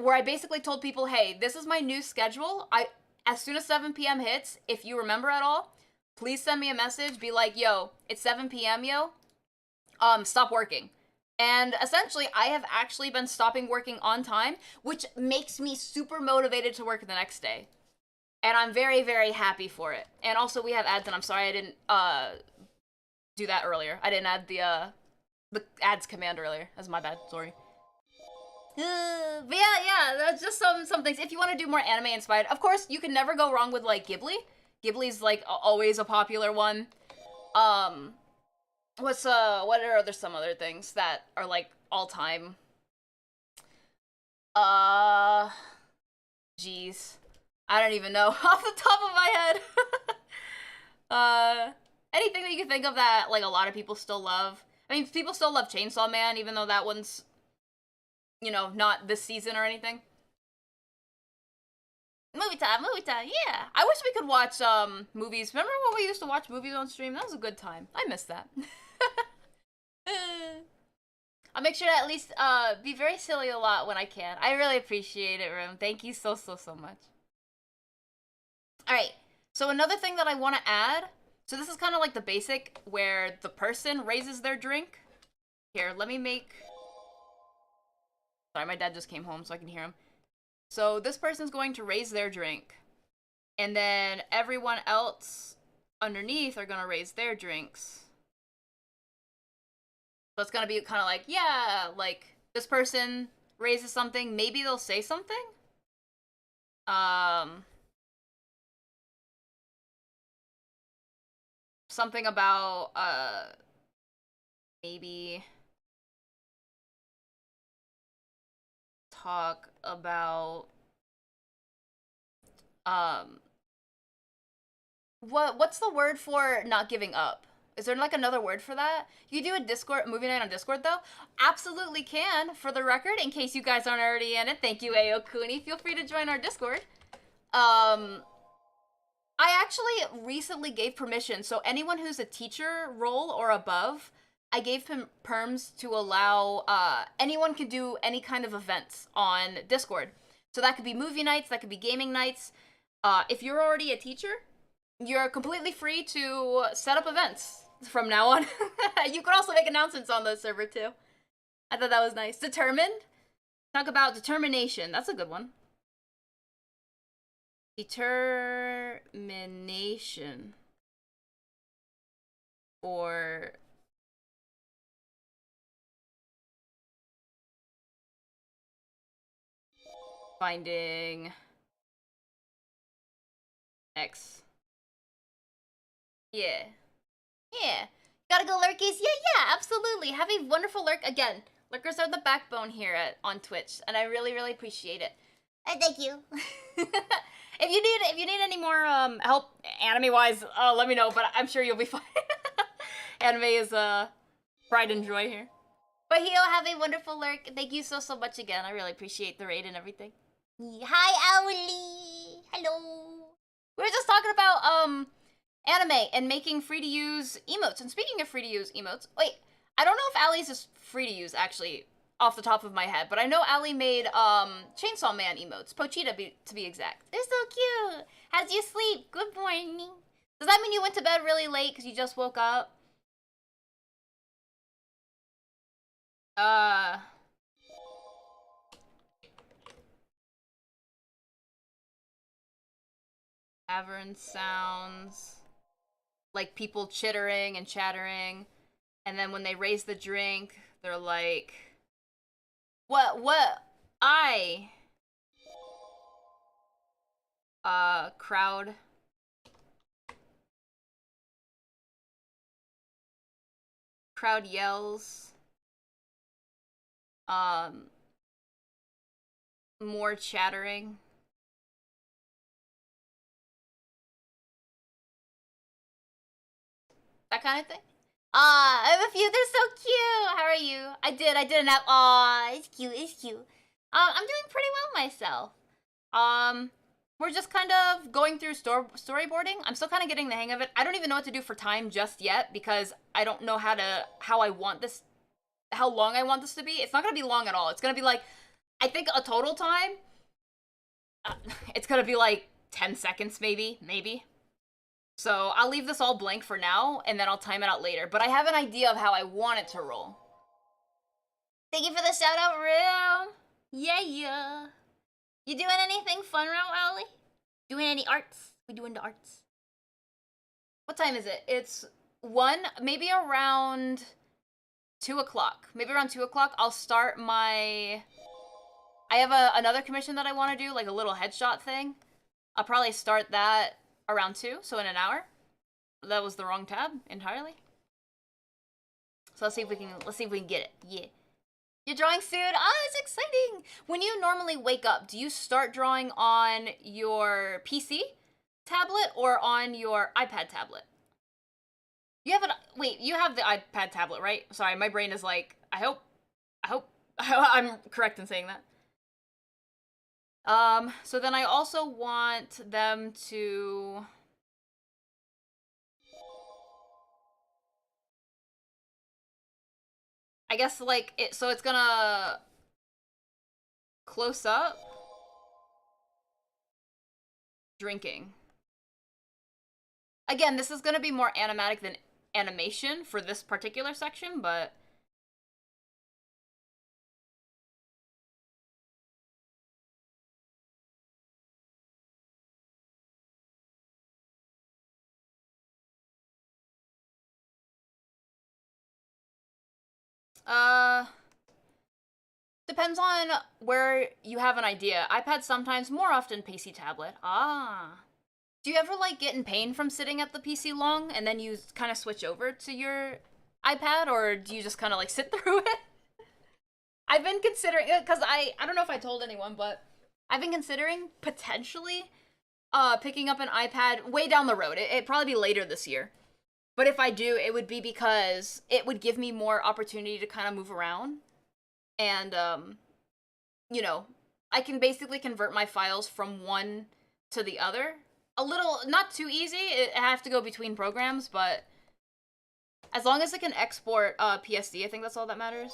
where I basically told people, hey, this is my new schedule. As soon as 7 p.m. hits, if you remember at all, please send me a message, be like, yo, it's 7 p.m., yo. Stop working. And essentially, I have actually been stopping working on time, which makes me super motivated to work the next day. And I'm very, very happy for it. And also, we have ads, and I'm sorry I didn't do that earlier. I didn't add the ads command earlier. That's my bad. Sorry. But yeah, that's just some things. If you want to do more anime inspired, of course, you can never go wrong with, like, Ghibli. Ghibli's, like, always a popular one. What are some other things that are, like, all-time? Jeez. I don't even know off the top of my head. Anything that you can think of that like a lot of people still love. I mean, people still love Chainsaw Man, even though that one's, you know, not this season or anything. Movie time, yeah. I wish we could watch movies. Remember when we used to watch movies on stream? That was a good time. I miss that. I'll make sure to at least be very silly a lot when I can. I really appreciate it, Rim. Thank you so much. Alright, so another thing that I want to add, so this is kind of like the basic where the person raises their drink. Here, let me make... Sorry, my dad just came home so I can hear him. So this person's going to raise their drink, and then everyone else underneath are going to raise their drinks. So it's going to be kind of like, yeah, like this person raises something, maybe they'll say something. Something about, maybe talk about, what's the word for not giving up? Is there like another word for that? You do a Discord movie night on Discord though? Absolutely can, for the record, in case you guys aren't already in it. Thank you, Ayo Kuni. Feel free to join our Discord. I actually recently gave permission, so anyone who's a teacher role or above, I gave perms to allow, anyone can do any kind of events on Discord. So that could be movie nights, that could be gaming nights. If you're already a teacher, you're completely free to set up events from now on. You could also make announcements on the server too. I thought that was nice. Determined? Talk about determination. That's a good one. Determination. Or... finding... X. Yeah. Yeah. Gotta go, lurkies? Yeah, absolutely. Have a wonderful lurk. Again, lurkers are the backbone here on Twitch, and I really, really appreciate it. Thank you. If you need any more help anime-wise, let me know, but I'm sure you'll be fine. Anime is pride and joy here. But Hio, have a wonderful lurk. Thank you so much again. I really appreciate the raid and everything. Hi, Owly. Hello. We were just talking about anime and making free-to-use emotes. And speaking of free-to-use emotes, wait, I don't know if Ali's is free-to-use, actually, off the top of my head, but I know Ali made Chainsaw Man emotes, Pochita to be exact. They're so cute. How's your sleep? Good morning. Does that mean you went to bed really late because you just woke up? Cavern sounds like people chittering and chattering, and then when they raise the drink, they're like, what, crowd. Crowd yells. More chattering. That kind of thing. I have a few. They're so cute. How are you? I did a nap. Aw, it's cute. I'm doing pretty well myself. We're just kind of going through storyboarding. I'm still kind of getting the hang of it. I don't even know what to do for time just yet because I don't know how long I want this to be. It's not gonna be long at all. It's gonna be like, I think a total time. It's gonna be like 10 seconds, maybe. So I'll leave this all blank for now, and then I'll time it out later. But I have an idea of how I want it to roll. Thank you for the shout out, Rim. Yeah. You doing anything fun, Ollie? Doing any arts? We doing the arts? What time is it? It's 1, maybe around 2 o'clock. Maybe around 2 o'clock, I'll start my... I have another commission that I want to do, like a little headshot thing. I'll probably start that around 2, so in an hour. That was the wrong tab entirely. So let's see if we can get it. Yeah. You're drawing soon? Oh, it's exciting! When you normally wake up, do you start drawing on your PC tablet or on your iPad tablet? You have wait, you have the iPad tablet, right? Sorry, my brain is like, I hope I'm correct in saying that. So then I also want them to... I guess, like, so it's gonna close up. Drinking. Again, this is gonna be more animatic than animation for this particular section, but... Depends on where you have an idea. iPad sometimes, more often PC tablet. Ah. Do you ever, like, get in pain from sitting at the PC long, and then you kind of switch over to your iPad, or do you just kind of, like, sit through it? I've been considering, because I don't know if I told anyone, but I've been considering potentially picking up an iPad way down the road. It'd probably be later this year. But if I do, it would be because it would give me more opportunity to kind of move around. And, you know, I can basically convert my files from one to the other. A little, not too easy. I have to go between programs, but as long as I can export PSD, I think that's all that matters.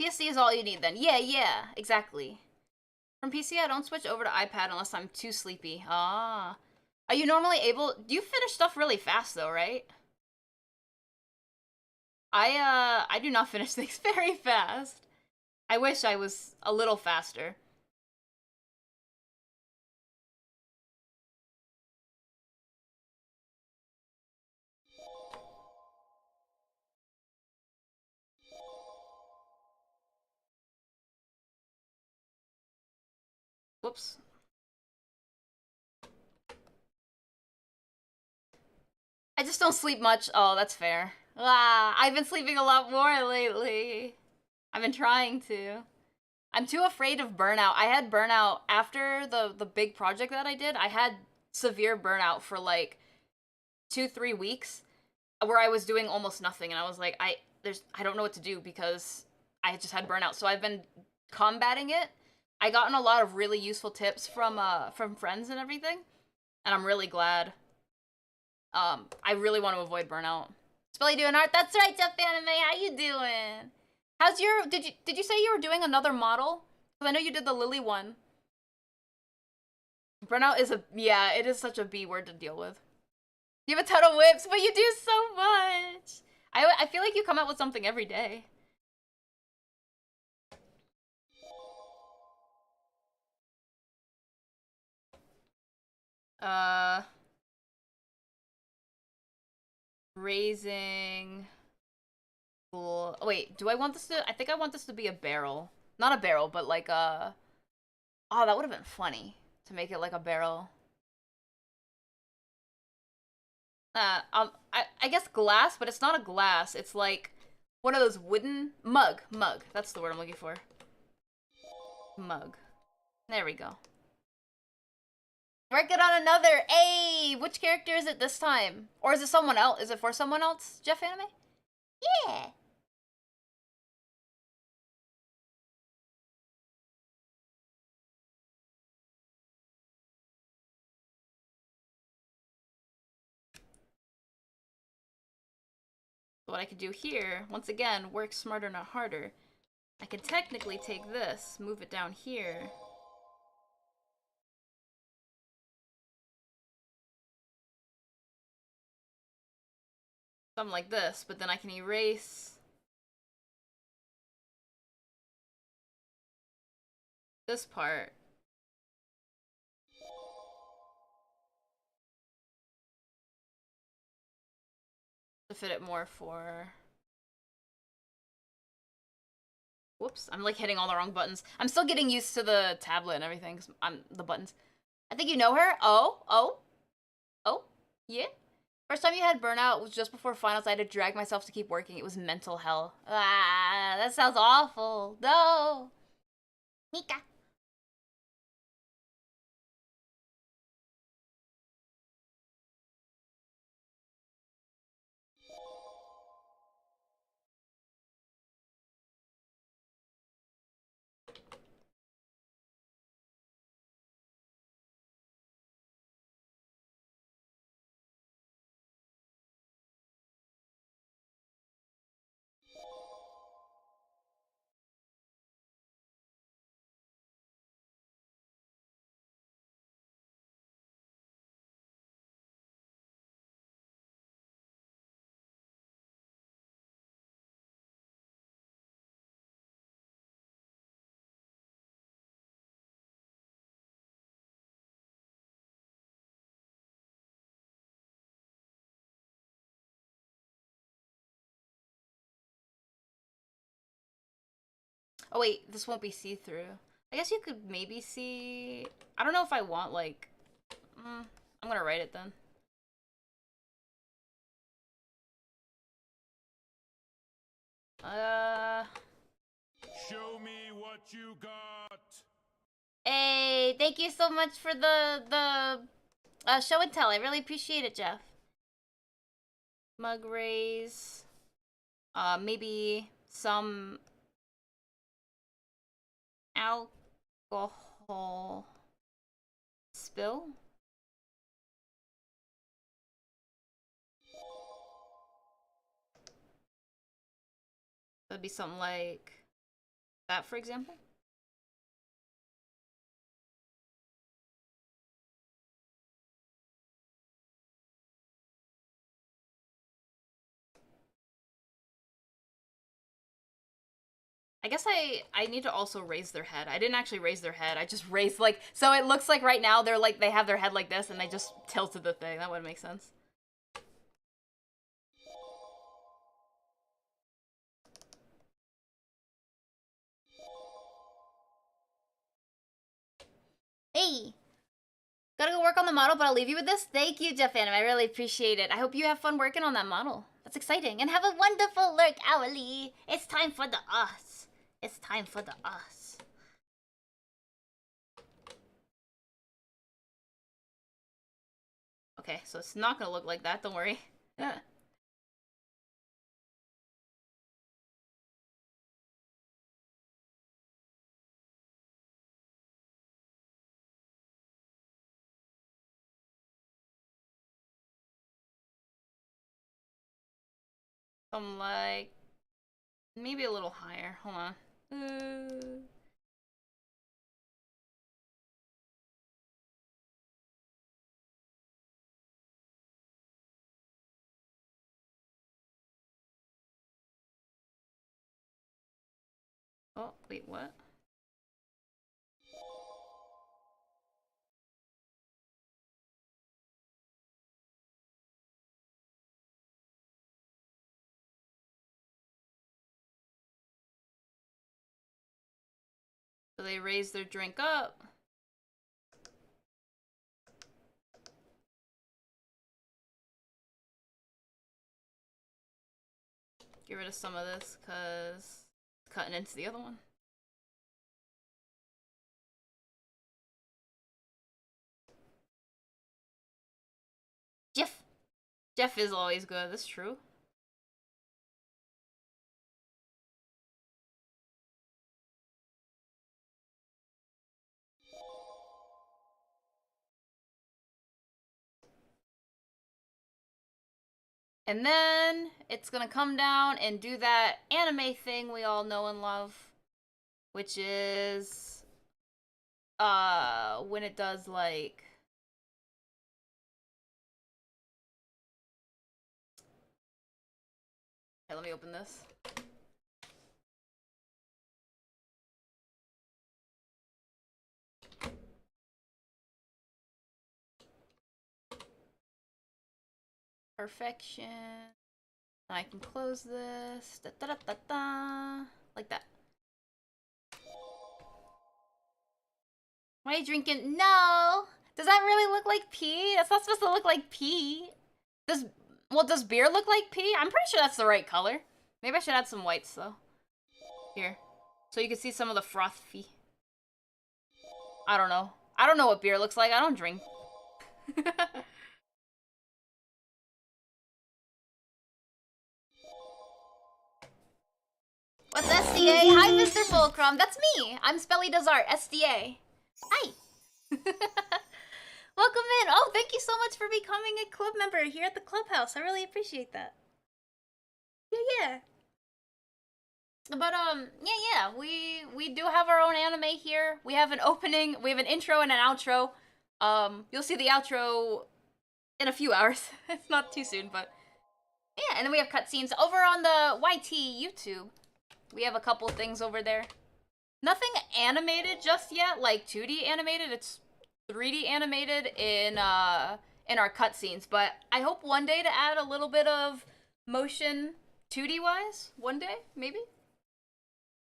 PSD is all you need then. Yeah, exactly. From PC, I don't switch over to iPad unless I'm too sleepy. Ah. Are you normally able... You finish stuff really fast though, right? I do not finish things very fast. I wish I was a little faster. Whoops. I just don't sleep much. Oh, that's fair. Ah, I've been sleeping a lot more lately. I've been trying to. I'm too afraid of burnout. I had burnout after the big project that I did. I had severe burnout for like 2-3 weeks where I was doing almost nothing, and I was like, I don't know what to do because I just had burnout. So I've been combating it. I gotten a lot of really useful tips from friends and everything, and I'm really glad. I really want to avoid burnout. Spelly doing art. That's right, Jeff Anime. How you doing? How's your... Did you say you were doing another model? Because I know you did the Lily one. Burnout is yeah, it is such a B word to deal with. You have a ton of whips, but you do so much. I feel like you come out with something every day. Raising... Wait, do I want this to... I think I want this to be a barrel. Not a barrel, but like a... Oh, that would have been funny to make it like a barrel. I guess glass, but it's not a glass. It's like one of those wooden... Mug. That's the word I'm looking for. Mug. There we go. Working on another. Hey, which character is it this time? Or is it someone else? Is it for someone else, Jeff Anime? Yeah. What I could do here, once again, work smarter, not harder. I could technically take this, move it down here. Something like this, but then I can erase this part fit it more for... Whoops, I'm like hitting all the wrong buttons. I'm still getting used to the tablet and everything, because I'm the buttons. I think you know her? Oh, yeah? First time you had burnout was just before finals. I had to drag myself to keep working. It was mental hell. Ah, that sounds awful. No! Mika. Oh wait, this won't be see-through. I guess you could maybe see... I don't know if I want, like... I'm gonna write it then. Show me what you got. Hey, thank you so much for the show and tell. I really appreciate it, Jeff. Mug raise. Maybe some alcohol spill. That'd be something like that, for example. I guess I need to also raise their head. I didn't actually raise their head. I just raised, like, so it looks like right now they're like, they have their head like this and they just tilted the thing. That wouldn't make sense. Hey! Gotta go work on the model, but I'll leave you with this. Thank you, Jeff Anime. I really appreciate it. I hope you have fun working on that model. That's exciting. And have a wonderful lurk, Owly. It's time for the us. It's time for the us. Okay, so it's not gonna look like that. Don't worry. I'm like... maybe a little higher. Hold on. Oh, wait, what? So they raise their drink up. Get rid of some of this, because it's cutting into the other one. Jeff! Jeff is always good, that's true. And then it's gonna come down and do that anime thing we all know and love, which is when it does like here, let me open this. Perfection. I can close this. Da, da, da, da, da, like that. Why are you drinking? No! Does that really look like pee? That's not supposed to look like pee. Does beer look like pee? I'm pretty sure that's the right color. Maybe I should add some whites, though. Here. So you can see some of the frothy. I don't know. I don't know what beer looks like. I don't drink. What's SDA? Hi, Mr. Fulcrum. That's me. I'm Spelly Does Art, SDA. Hi. Welcome in. Oh, thank you so much for becoming a club member here at the clubhouse. I really appreciate that. Yeah. But yeah, we do have our own anime here. We have an opening, we have an intro and an outro. You'll see the outro in a few hours. It's not too soon, but yeah, and then we have cutscenes over on the YT YouTube. We have a couple things over there. Nothing animated just yet, like 2D animated. It's 3D animated in our cutscenes, but I hope one day to add a little bit of motion 2D wise. One day, maybe.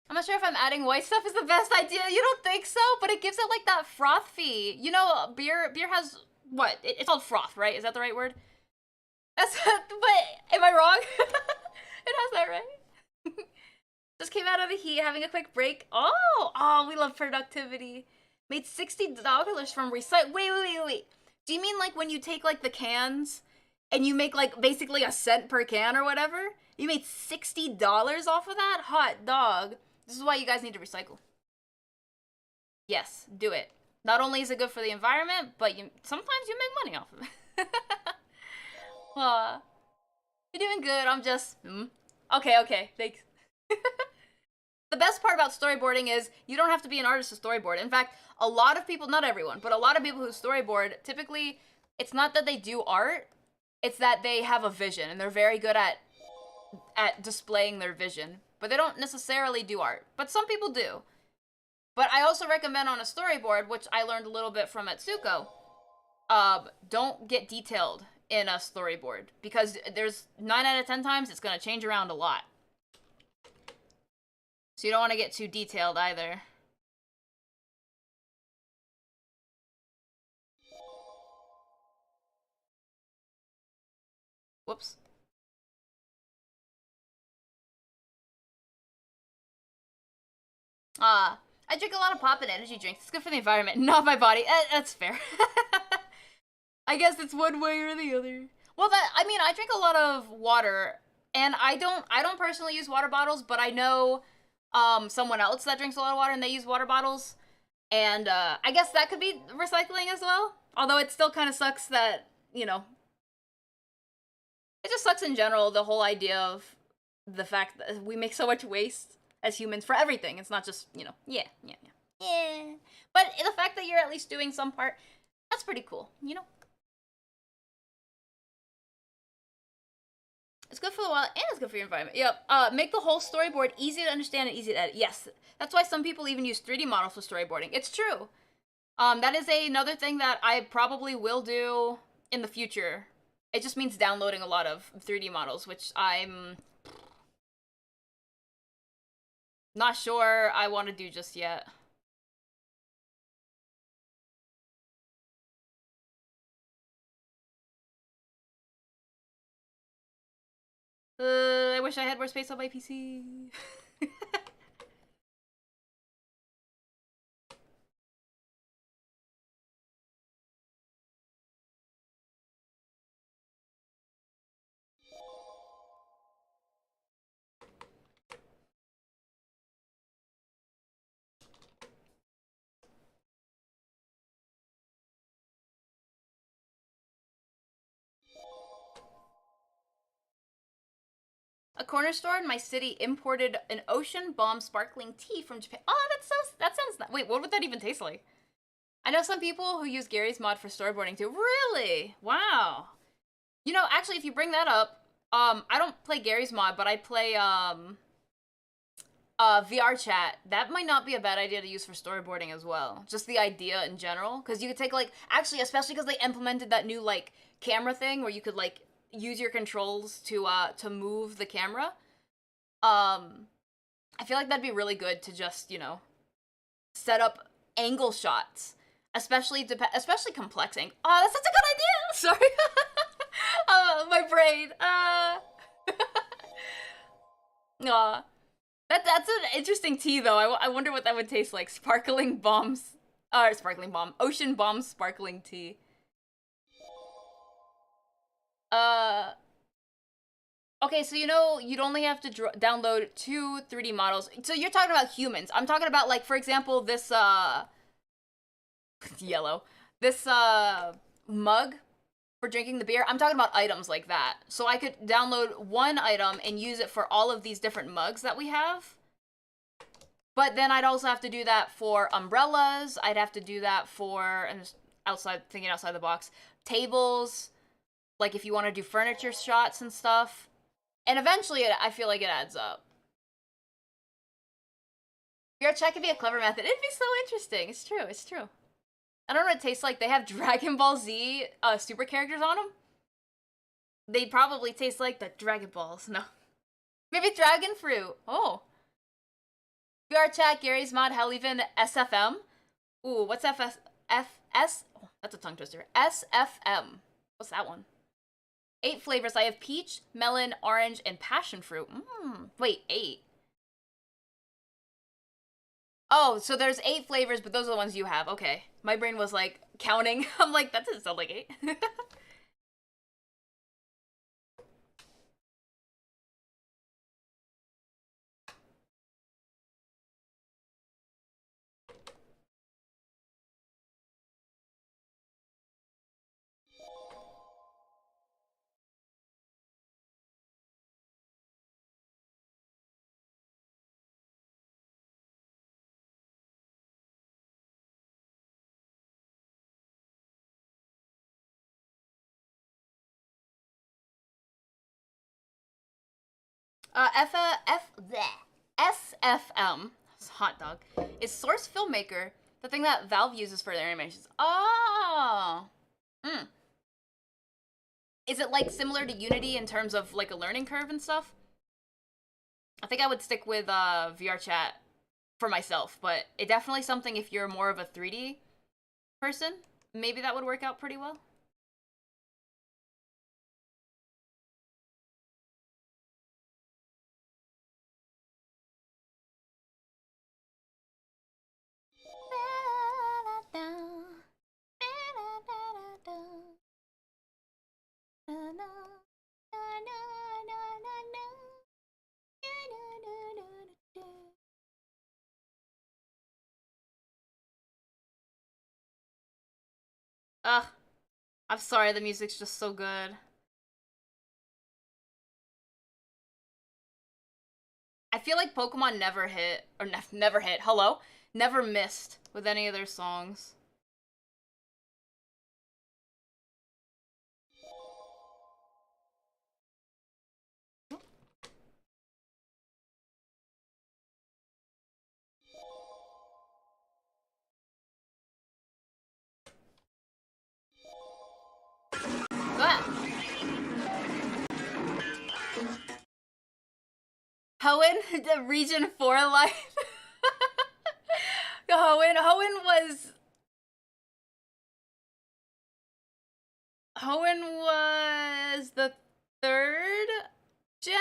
I'm not sure if I'm adding white stuff is the best idea. You don't think so? But it gives it like that froth fee. You know, beer has what? It's called froth, right? Is that the right word? That's but am I wrong? It has that right. Just came out of the heat, having a quick break. Oh, we love productivity. Made $60 from recycle. Wait. Do you mean like when you take like the cans and you make like basically a cent per can or whatever? You made $60 off of that? Hot dog. This is why you guys need to recycle. Yes, do it. Not only is it good for the environment, but sometimes you make money off of it. You're doing good. I'm just... Okay, thanks. The best part about storyboarding is you don't have to be an artist to storyboard. In fact, a lot of people, not everyone, but a lot of people who storyboard, typically, it's not that they do art, it's that they have a vision, and they're very good at displaying their vision. But they don't necessarily do art. But some people do. But I also recommend on a storyboard, which I learned a little bit from Atsuko, don't get detailed in a storyboard. Because there's 9 out of 10 times it's going to change around a lot. So you don't want to get too detailed either. Whoops. I drink a lot of pop and energy drinks. It's good for the environment, not my body. That's fair. I guess it's one way or the other. Well, I drink a lot of water, and I don't personally use water bottles, but I know someone else that drinks a lot of water and they use water bottles, and I guess that could be recycling as well. Although it still kind of sucks that, you know, it just sucks in general, the whole idea of the fact that we make so much waste as humans for everything. It's not just, you know, yeah. But the fact that you're at least doing some part, that's pretty cool, you know? It's good for the wild, and it's good for your environment. Yep. Make the whole storyboard easy to understand and easy to edit. Yes, that's why some people even use 3D models for storyboarding. It's true. That is another thing that I probably will do in the future. It just means downloading a lot of 3D models, which I'm not sure I want to do just yet. I wish I had more space on my PC. A corner store in my city imported an ocean bomb sparkling tea from Japan. Oh, that sounds nice. Wait, what would that even taste like? I know some people who use Gary's mod for storyboarding too. Really? Wow. You know, actually, if you bring that up, I don't play Gary's mod, but I play VR chat. That might not be a bad idea to use for storyboarding as well. Just the idea in general, because you could take like, actually, especially because they implemented that new like camera thing where you could like use your controls to move the camera. I feel like that'd be really good to just, you know, set up angle shots, especially complex angle. Oh, that's such a good idea. Sorry. My brain. Aw. That's an interesting tea, though. I wonder what that would taste like. Sparkling bombs. Sparkling bomb. Ocean bomb sparkling tea. Okay, so you know, you'd only have to download 2 3D models. So you're talking about humans. I'm talking about, like, for example, this, yellow. This, mug for drinking the beer. I'm talking about items like that. So I could download one item and use it for all of these different mugs that we have. But then I'd also have to do that for umbrellas. I'd have to do that for, and just thinking outside the box, tables. Like if you want to do furniture shots and stuff. And eventually, I feel like it adds up. Your check could be a clever method. It'd be so interesting. It's true. It's true. I don't know what it tastes like. They have Dragon Ball Z super characters on them. They probably taste like the Dragon Balls. No. Maybe dragon fruit. Oh. VR chat, Gary's mod, hell even SFM. Ooh, what's oh, that's a tongue twister. SFM. What's that one? 8 flavors. I have peach, melon, orange, and passion fruit. Wait, 8. Oh, so there's 8 flavors, but those are the ones you have. Okay. My brain was like counting. I'm like, that doesn't sound like 8. SFM, hot dog, is Source Filmmaker, the thing that Valve uses for their animations. Oh! Is it like similar to Unity in terms of like a learning curve and stuff? I think I would stick with VR chat for myself, but it definitely something if you're more of a 3D person, maybe that would work out pretty well. Ugh, I'm sorry, the music's just so good. I feel like Pokemon never hit, or never hit, hello? Never missed with any of their songs. Go ahead. Hoenn, the Region 4 life. Hoenn was the 3rd gen?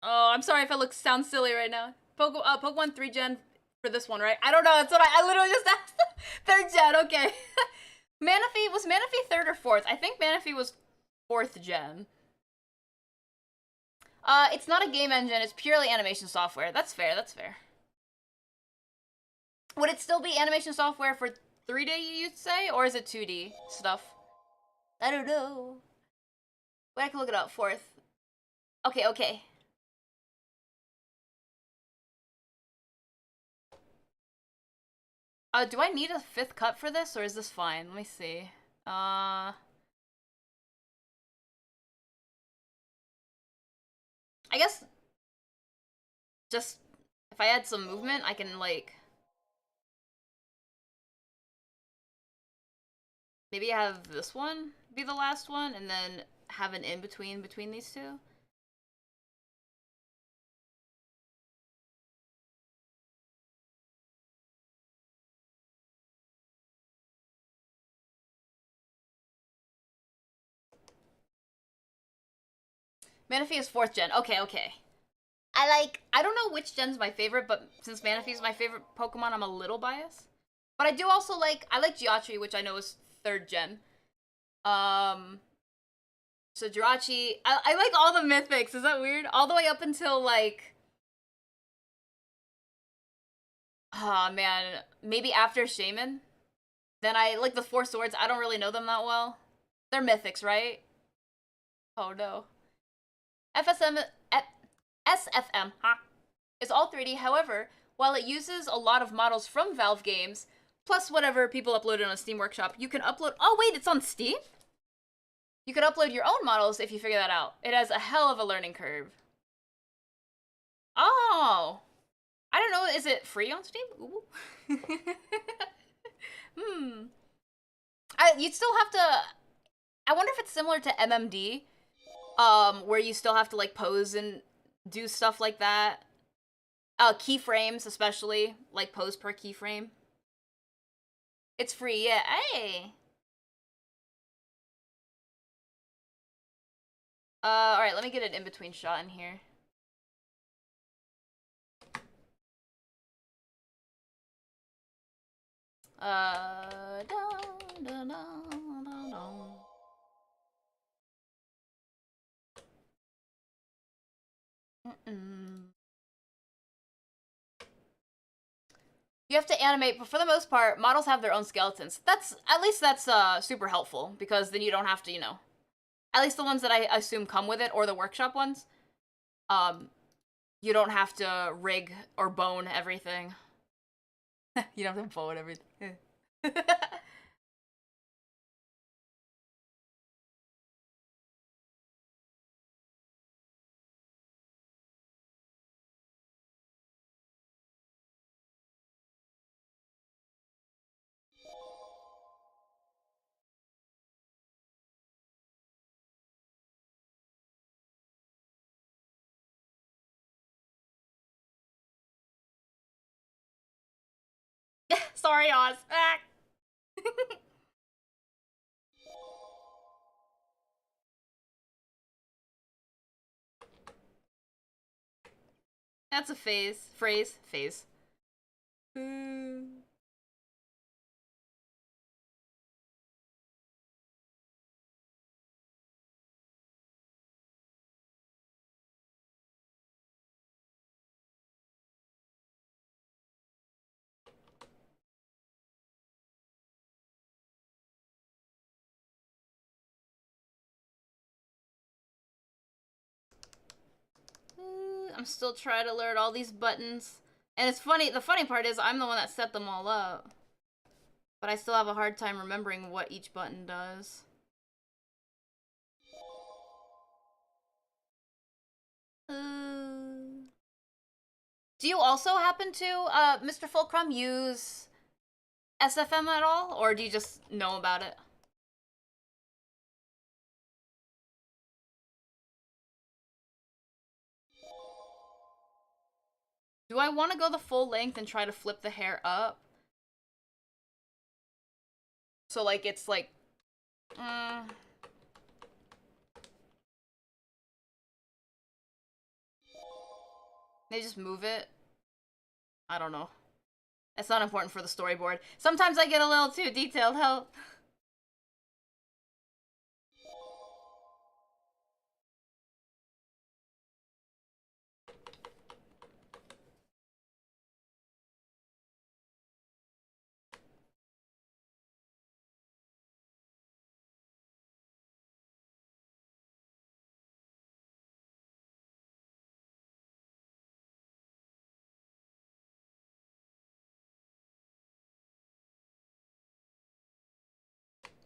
Oh, I'm sorry if I sound silly right now. Pokemon 3 gen for this one, right? I don't know, that's what I literally just asked. 3rd gen, okay. Manaphy, was Manaphy 3rd or 4th? I think Manaphy was 4th gen. It's not a game engine, it's purely animation software. That's fair, that's fair. Would it still be animation software for 3D, you'd say? Or is it 2D stuff? I don't know. Wait, I can look it up. 4th. Okay, okay. Do I need a 5th cut for this, or is this fine? Let me see. I guess just if I add some movement, I can like Maybe have this one be the last one, and then have an in-between between these two. Manaphy is 4th gen. Okay, okay. I don't know which gen's my favorite, but since Manaphy is my favorite Pokemon, I'm a little biased. But I do also I like Jirachi, which I know is 3rd gen. So Jirachi, I like all the mythics. Is that weird? All the way up until like, oh man, maybe after Shaman. Then I like the 4 swords. I don't really know them that well. They're mythics, right? Oh no. FSM, SFM, huh? It's all 3D. However, while it uses a lot of models from Valve games, plus whatever people uploaded on Steam Workshop, you can upload. Oh wait, it's on Steam? You can upload your own models if you figure that out. It has a hell of a learning curve. Oh, I don't know. Is it free on Steam? Ooh. You'd still have to. I wonder if it's similar to MMD, where you still have to like pose and do stuff like that. Keyframes, especially like pose per keyframe. It's free, yeah. Hey. All right. Let me get an in-between shot in here. Dun, dun, dun, dun, dun. You have to animate, but for the most part, models have their own skeletons. At least that's super helpful, because then you don't have to, you know, at least the ones that I assume come with it, or the workshop ones, you don't have to rig or bone everything. You don't have to bone everything. Sorry, Oz. Ah. That's a phrase. I'm still trying to learn all these buttons. And it's funny, the funny part is I'm the one that set them all up. But I still have a hard time remembering what each button does. Do you also happen to, Mr. Fulcrum, use SFM at all? Or do you just know about it? Do I want to go the full length and try to flip the hair up? So, like, it's like... They just move it? I don't know. It's not important for the storyboard. Sometimes I get a little too detailed, help.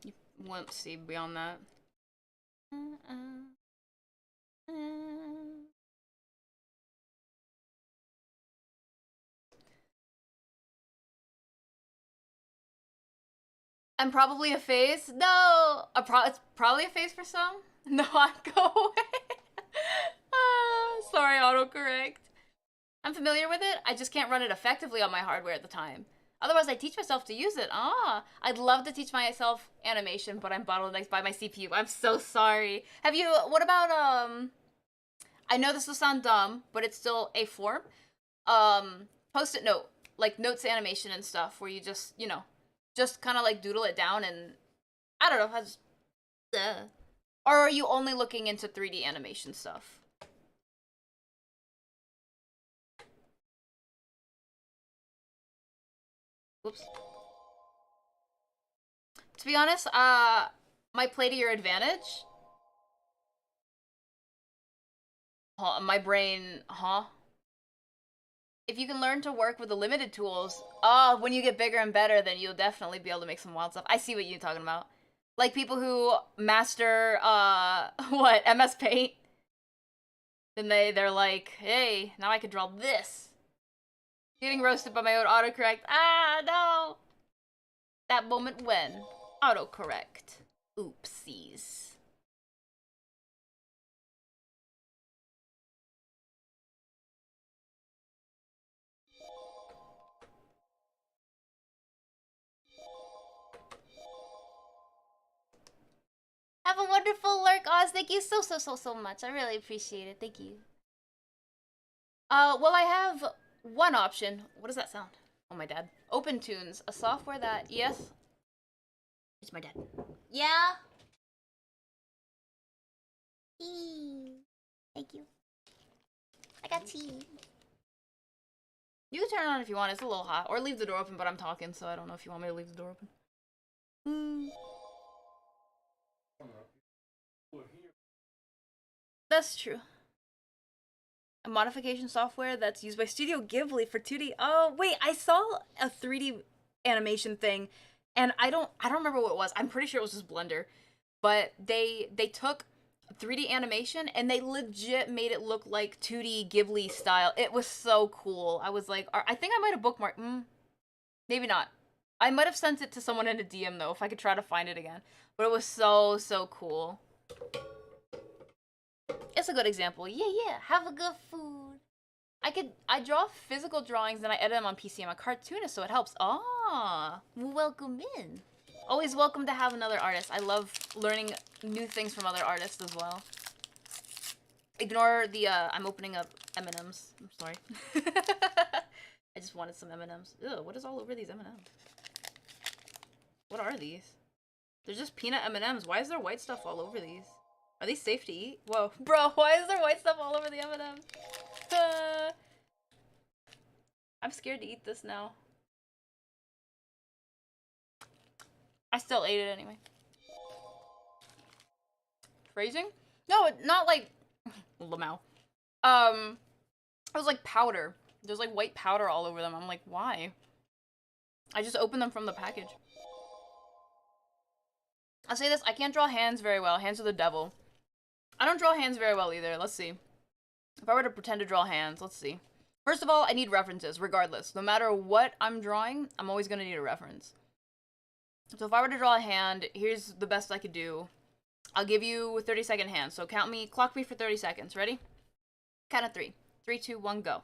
You won't see beyond that. I'm probably a face. No, it's probably a face for some. No, go away. Sorry, autocorrect. I'm familiar with it. I just can't run it effectively on my hardware at the time. Otherwise, I teach myself to use it. I'd love to teach myself animation, but I'm bottlenecked by my CPU. I'm so sorry. What about, I know this will sound dumb, but it's still a form. Post-it note, like notes animation and stuff, where you just, just kind of like doodle it down and, I don't know, or are you only looking into 3D animation stuff? Whoops. To be honest, might play to your advantage. My brain, If you can learn to work with the limited tools, when you get bigger and better, then you'll definitely be able to make some wild stuff. I see what you're talking about. Like people who master, MS Paint. Then they're like, hey, now I can draw this. Getting roasted by my own autocorrect. No! That moment when. Autocorrect. Oopsies. Have a wonderful lurk, Oz. Thank you so much. I really appreciate it. Thank you. Well, I have one option. What does that sound? Oh, my dad. OpenTunes, a software that, yes. It's my dad. Yeah? Tea. Thank you. I got tea. You can turn it on if you want. It's a little hot. Or leave the door open, but I'm talking, so I don't know if you want me to leave the door open. That's true. A modification software that's used by Studio Ghibli for 2D. Oh, wait, I saw a 3D animation thing, and I don't remember what it was. I'm pretty sure it was just Blender. But they took 3D animation and they legit made it look like 2D Ghibli style. It was so cool. I was like, I think I might have bookmarked. Maybe not. I might have sent it to someone in a DM though, if I could try to find it again. But it was so cool. It's a good example. Yeah. Have a good food. I draw physical drawings and I edit them on PC. I'm a cartoonist, so it helps. Welcome in. Always welcome to have another artist. I love learning new things from other artists as well. Ignore the, I'm opening up M&Ms. I'm sorry. I just wanted some M&Ms. Ew, what is all over these M&Ms? What are these? They're just peanut M&Ms. Why is there white stuff all over these? Are these safe to eat? Whoa. Bro, why is there white stuff all over the M&Ms? I'm scared to eat this now. I still ate it anyway. Phrasing? No, not like Lamau. It was like powder. There's like white powder all over them. I'm like, why? I just opened them from the package. I'll say this, I can't draw hands very well. Hands are the devil. I don't draw hands very well either. Let's see. If I were to pretend to draw hands, let's see. First of all, I need references, regardless. No matter what I'm drawing, I'm always going to need a reference. So if I were to draw a hand, here's the best I could do. I'll give you a 30-second hand. So clock me for 30 seconds. Ready? Count of 3. 3, 2, 1, go.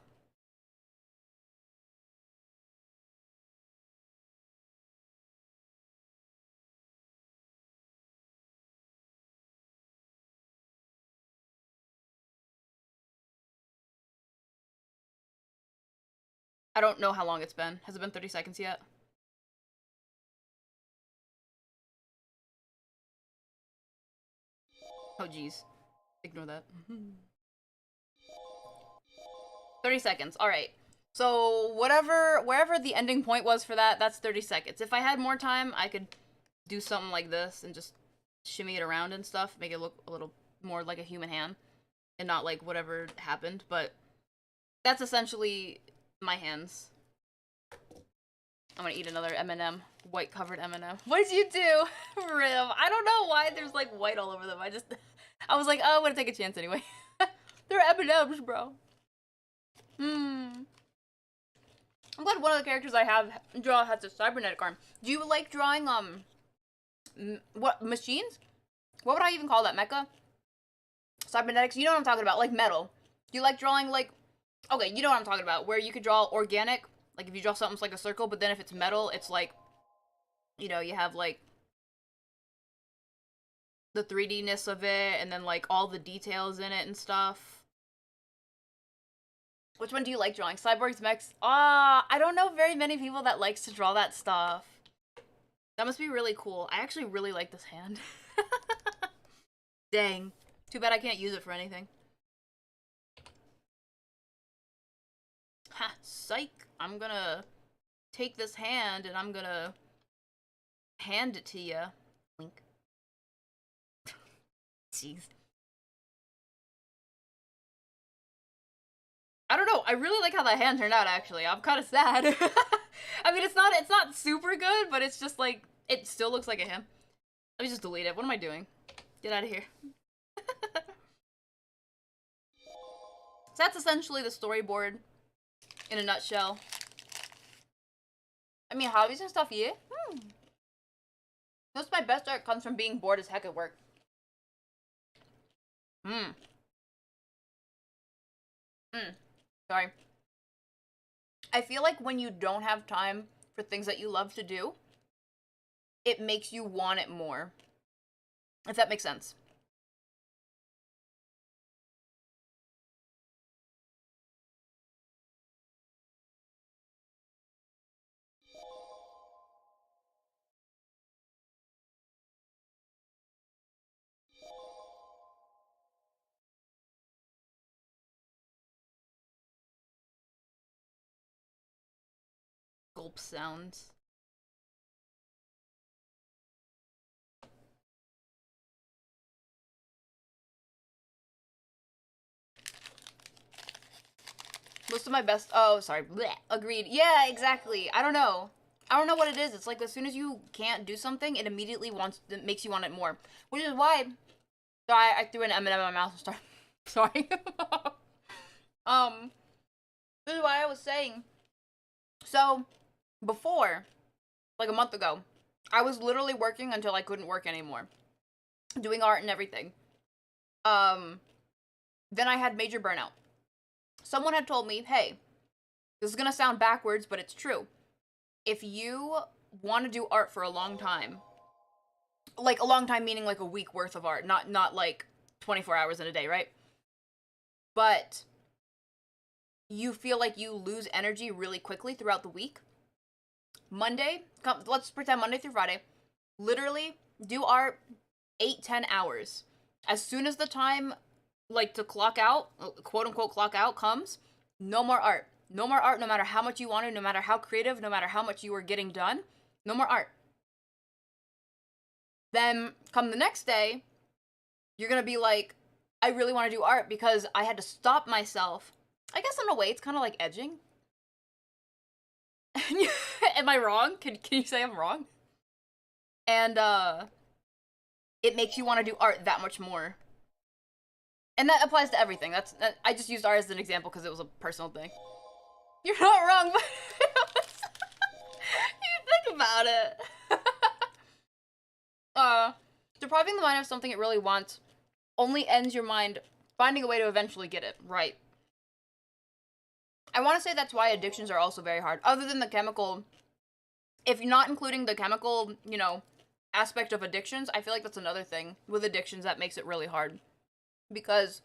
I don't know how long it's been. Has it been 30 seconds yet? Oh, geez. Ignore that. 30 seconds. All right. So wherever the ending point was for that, that's 30 seconds. If I had more time, I could do something like this and just shimmy it around and stuff, make it look a little more like a human hand and not like whatever happened. But that's essentially my hands. I'm gonna eat another M&M, white covered M&M. What did you do, Riv? I don't know why there's like white all over them. I was like, oh, I'm gonna take a chance anyway. They're M&Ms, bro. I'm glad one of the characters I have draw has a cybernetic arm. Do you like drawing what machines? What would I even call that? Mecha? Cybernetics? You know what I'm talking about? Like metal. Do you like drawing like? Okay, you know what I'm talking about. Where you could draw organic, like if you draw something it's like a circle, but then if it's metal, it's like, you know, you have like the 3D-ness of it, and then like all the details in it and stuff. Which one do you like drawing? Cyborgs, mechs? I don't know very many people that likes to draw that stuff. That must be really cool. I actually really like this hand. Dang. Too bad I can't use it for anything. Ha, psych. I'm gonna take this hand and I'm gonna hand it to you. Link. Jeez. I don't know. I really like how that hand turned out, actually. I'm kind of sad. I mean, it's not super good, but it's just like, it still looks like a hand. Let me just delete it. What am I doing? Get out of here. So that's essentially the storyboard in a nutshell. I mean, hobbies and stuff, yeah. Most of my best art comes from being bored as heck at work. Sorry. I feel like when you don't have time for things that you love to do, it makes you want it more. If that makes sense. Gulp sounds. Most of my best. Oh, sorry. Blech. Agreed. Yeah, exactly. I don't know. I don't know what it is. It's like as soon as you can't do something, it immediately it makes you want it more. Which is why. Sorry, I threw an M&M in my mouth and started. Sorry. This is why I was saying. So, before, like a month ago, I was literally working until I couldn't work anymore, doing art and everything. Then I had major burnout. Someone had told me, hey, this is gonna sound backwards, but it's true. If you want to do art for a long time, like a long time meaning like a week worth of art, not like 24 hours in a day, right? But you feel like you lose energy really quickly throughout the week. Monday, let's pretend Monday through Friday, literally do art 8-10 hours. As soon as the time like to clock out, quote unquote clock out comes, no more art. No more art no matter how much you wanted, no matter how creative, no matter how much you were getting done. No more art. Then come the next day, you're gonna be like, I really want to do art because I had to stop myself. I guess in a way it's kind of like edging. Am I wrong? Can you say I'm wrong? And it makes you want to do art that much more. And that applies to everything. I just used art as an example because it was a personal thing. You're not wrong, but you think about it. Depriving the mind of something it really wants only ends your mind finding a way to eventually get it right. I want to say that's why addictions are also very hard. Other than the chemical, if you're not including the chemical, you know, aspect of addictions, I feel like that's another thing with addictions that makes it really hard. Because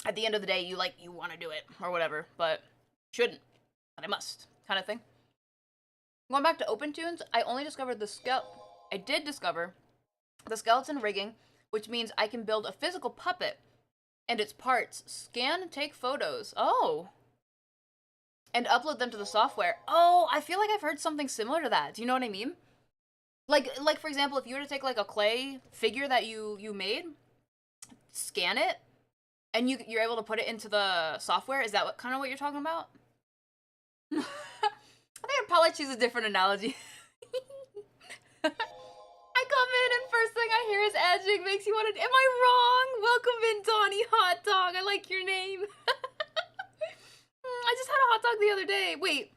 at the end of the day, you want to do it or whatever, but shouldn't, but I must, kind of thing. Going back to open tunes, I did discover the skeleton rigging, which means I can build a physical puppet and its parts, scan and take photos. Oh. And upload them to the software. Oh, I feel like I've heard something similar to that. Do you know what I mean? Like for example, if you were to take like a clay figure that you made, scan it, and you're able to put it into the software. Is that kind of what you're talking about? I think I'd probably choose a different analogy. I come in and first thing I hear is edging makes you want to. Am I wrong? Welcome in, Donnie Hot Dog. I like your name. I just had a hot dog the other day. Wait,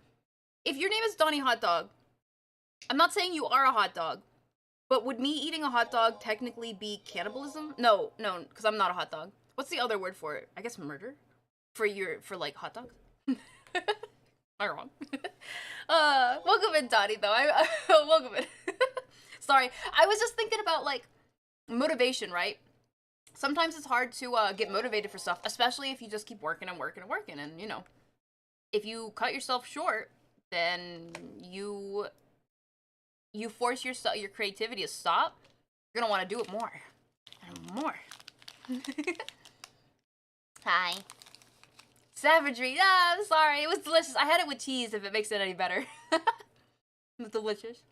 if your name is Donnie Hot Dog, I'm not saying you are a hot dog. But would me eating a hot dog technically be cannibalism? No, because I'm not a hot dog. What's the other word for it? I guess murder? For like hot dogs? Am I wrong? Welcome in, Dottie, though. Welcome in. Sorry, I was just thinking about, like, motivation, right? Sometimes it's hard to get motivated for stuff, especially if you just keep working and working and working, and, you know, if you cut yourself short, then you force your creativity to stop. You're gonna want to do it more and more. Hi. Savagery. Ah, I'm sorry. It was delicious. I had it with cheese, if it makes it any better. It was delicious.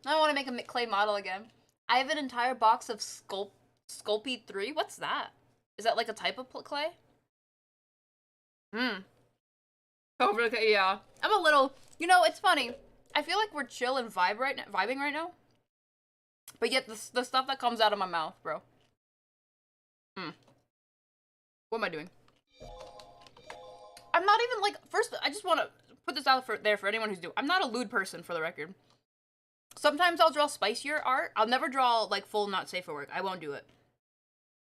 I want to make a clay model again. I have an entire box of Sculpey 3. What's that? Is that like a type of clay? Oh, okay, yeah. I'm a little... You know, it's funny. I feel like we're chill and vibing right now. But yet, the stuff that comes out of my mouth, bro. What am I doing? I'm not even, like... First, I just want to put this out there for anyone who's new. I'm not a lewd person, for the record. Sometimes I'll draw spicier art. I'll never draw, like, full not safe for work. I won't do it.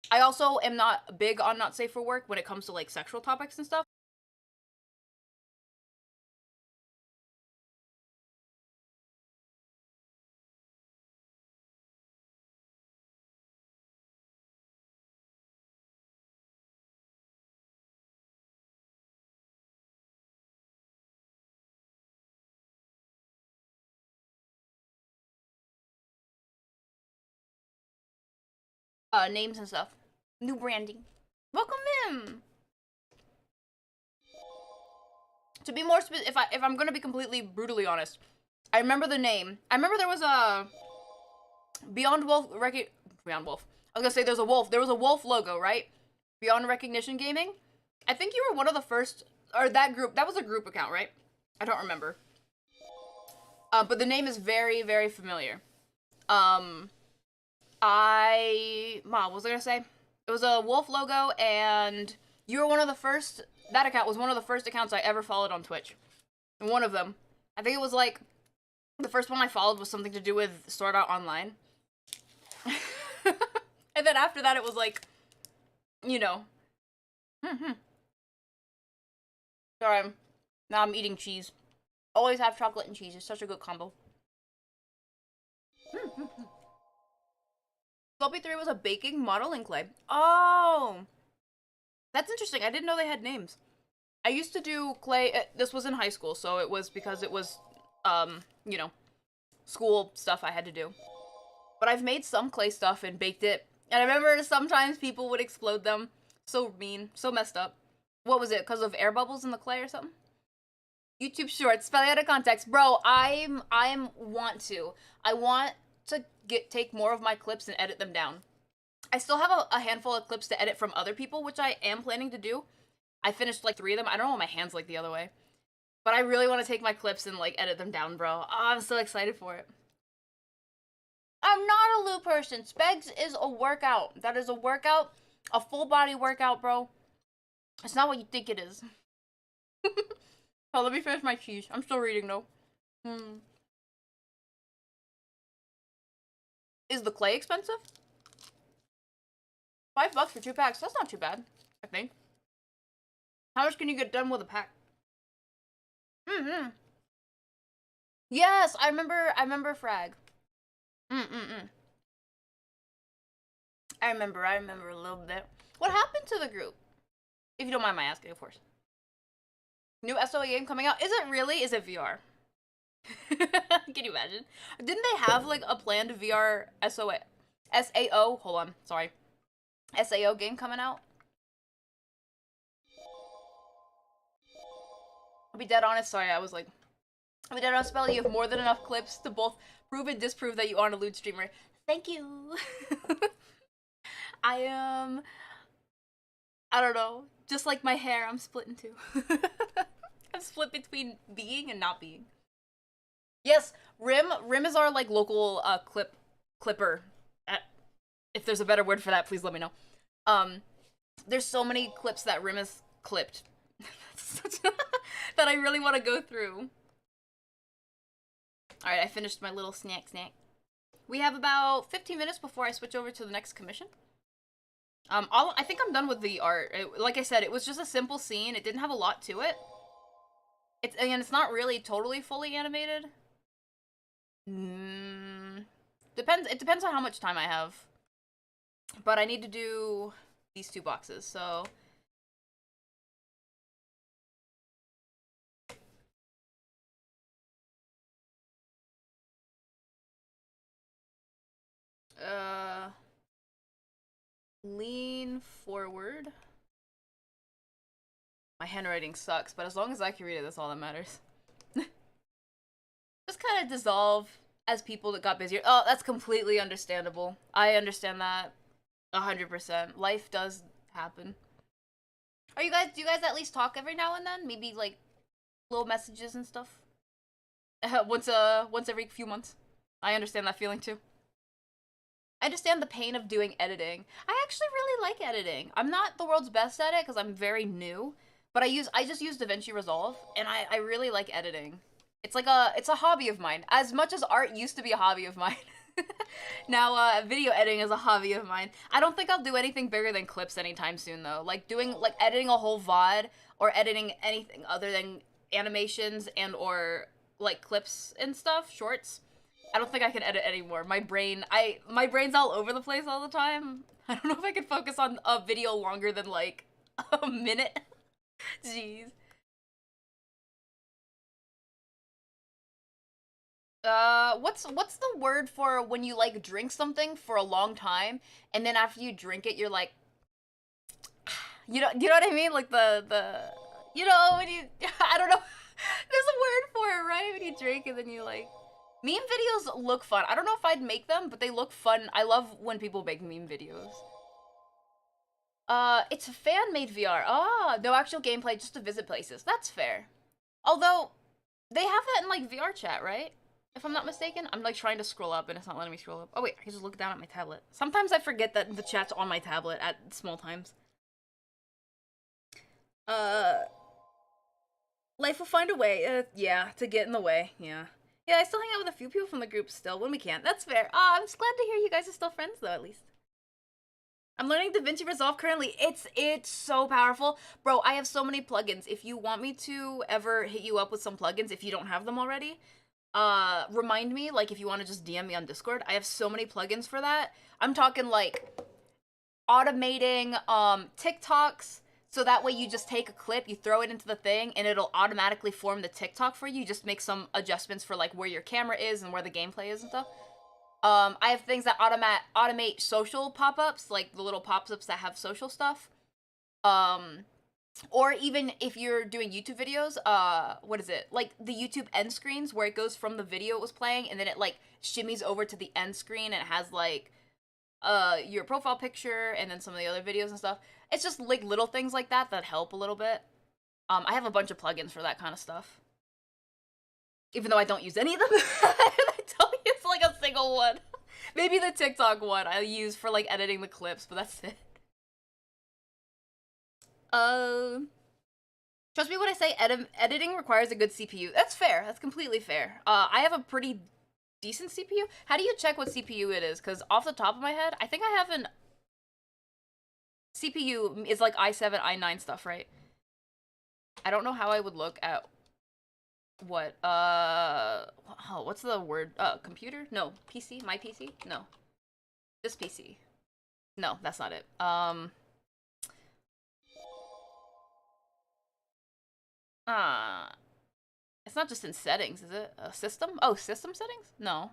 I also am not big on not safe for work when it comes to, like, sexual topics and stuff. Names and stuff. New branding. Welcome in! To be more specific, if I'm gonna be completely brutally honest, I remember the name. I remember there was a Beyond Wolf Beyond Wolf. I was gonna say there was a wolf logo, right? Beyond Recognition Gaming. I think you were one of the first, or that was a group account, right? I don't remember. But the name is very, very familiar. What was I gonna say? It was a wolf logo, and you were one of the first. That account was one of the first accounts I ever followed on Twitch. And one of them, I think it was like the first one I followed was something to do with Sword Art Online. And then after that, it was like, you know. Sorry, now I'm eating cheese. Always have chocolate and cheese. It's such a good combo. Sculpey 3 was a baking modeling clay. Oh! That's interesting. I didn't know they had names. I used to do clay. This was in high school, so it was because it was, you know, school stuff I had to do. But I've made some clay stuff and baked it. And I remember sometimes people would explode them. So mean. So messed up. What was it? Because of air bubbles in the clay or something? YouTube shorts. Spelling out of context. Bro, I want to take more of my clips and edit them down. I still have a handful of clips to edit from other people, which I am planning to do. I finished like 3 of them. I don't know why my hand's like the other way. But I really want to take my clips and like edit them down, bro. Oh, I'm so excited for it. I'm not a loo person. Spegs is a workout. That is a workout. A full body workout, bro. It's not what you think it is. Oh, let me finish my cheese. I'm still reading though. Is the clay expensive? $5 for 2 packs. That's not too bad, I think. How much can you get done with a pack? Yes, I remember Frag. I remember a little bit. What happened to the group? If you don't mind my asking, of course. New SOA game coming out. Is it really? Is it VR? Can you imagine? Didn't they have like a planned VR SAO? Hold on, sorry. SAO game coming out? I'll be dead honest, sorry, I'll be dead honest, Spell, you have more than enough clips to both prove and disprove that you aren't a lewd streamer. Thank you! I don't know. Just like my hair, I'm split in two. I'm split between being and not being. Yes, Rim is our, like, local, clipper. If there's a better word for that, please let me know. There's so many clips that Rim has clipped that I really want to go through. Alright, I finished my little snack. We have about 15 minutes before I switch over to the next commission. I think I'm done with the art. Like I said, it was just a simple scene. It didn't have a lot to it. It's not really totally fully animated. Depends. It depends on how much time I have. But I need to do these 2 boxes, so. Lean forward. My handwriting sucks, but as long as I can read it, that's all that matters. Just kind of dissolve as people that got busier. Oh, that's completely understandable. I understand that 100%. Life does happen. Do you guys at least talk every now and then? Maybe like little messages and stuff? once every few months. I understand that feeling too. I understand the pain of doing editing. I actually really like editing. I'm not the world's best at it because I'm very new, but I just use DaVinci Resolve, and I really like editing. It's a hobby of mine. As much as art used to be a hobby of mine. Now, video editing is a hobby of mine. I don't think I'll do anything bigger than clips anytime soon, though. Like, editing a whole VOD, or editing anything other than animations and or, like, clips and stuff, shorts. I don't think I can edit anymore. My brain's all over the place all the time. I don't know if I can focus on a video longer than, like, a minute. Jeez. What's the word for when you, like, drink something for a long time, and then after you drink it, you're like, you know what I mean? Like, you know, when you, I don't know, there's a word for it, right? When you drink and then you, like, meme videos look fun. I don't know if I'd make them, but they look fun. I love when people make meme videos. It's a fan-made VR. Ah, no actual gameplay, just to visit places. That's fair. Although, they have that in, like, VR chat, right? If I'm not mistaken. I'm, like, trying to scroll up, and it's not letting me scroll up. Oh, wait, I can just look down at my tablet. Sometimes I forget that the chat's on my tablet at small times. Life will find a way, yeah, to get in the way, yeah. Yeah, I still hang out with a few people from the group still, when we can. That's fair. I'm just glad to hear you guys are still friends, though, at least. I'm learning DaVinci Resolve currently. It's so powerful. Bro, I have so many plugins. If you want me to ever hit you up with some plugins, if you don't have them already, remind me, like, if you want to just DM me on Discord. I have so many plugins for that. I'm talking, like, automating, TikToks, so that way you just take a clip, you throw it into the thing, and it'll automatically form the TikTok for you. Just make some adjustments for, like, where your camera is and where the gameplay is and stuff. I have things that automate social pop-ups, like the little pop-ups that have social stuff. Or even if you're doing YouTube videos, what is it? Like the YouTube end screens where it goes from the video it was playing and then it like shimmies over to the end screen and it has like your profile picture and then some of the other videos and stuff. It's just like little things like that that help a little bit. I have a bunch of plugins for that kind of stuff. Even though I don't use any of them. I don't use like a single one. Maybe the TikTok one I use for like editing the clips, but that's it. Trust me when I say editing requires a good CPU. That's fair. That's completely fair. I have a pretty decent CPU. How do you check what CPU it is? Because off the top of my head, I think I have an CPU is like i7, i9 stuff, right? I don't know how I would look at what, what's the word? Computer? No. PC? My PC? No. This PC. No, that's not it. It's not just in settings, is it? System? Oh, system settings? No.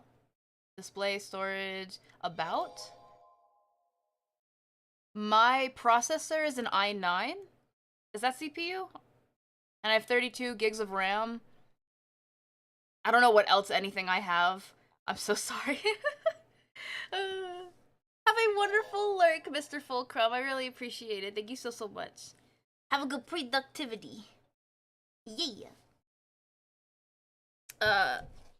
Display, storage, about? My processor is an i9. Is that CPU? And I have 32 gigs of RAM. I don't know what else anything I have. I'm so sorry. Have a wonderful lurk, Mr. Fulcrum. I really appreciate it. Thank you so much. Have a good productivity. Yeah.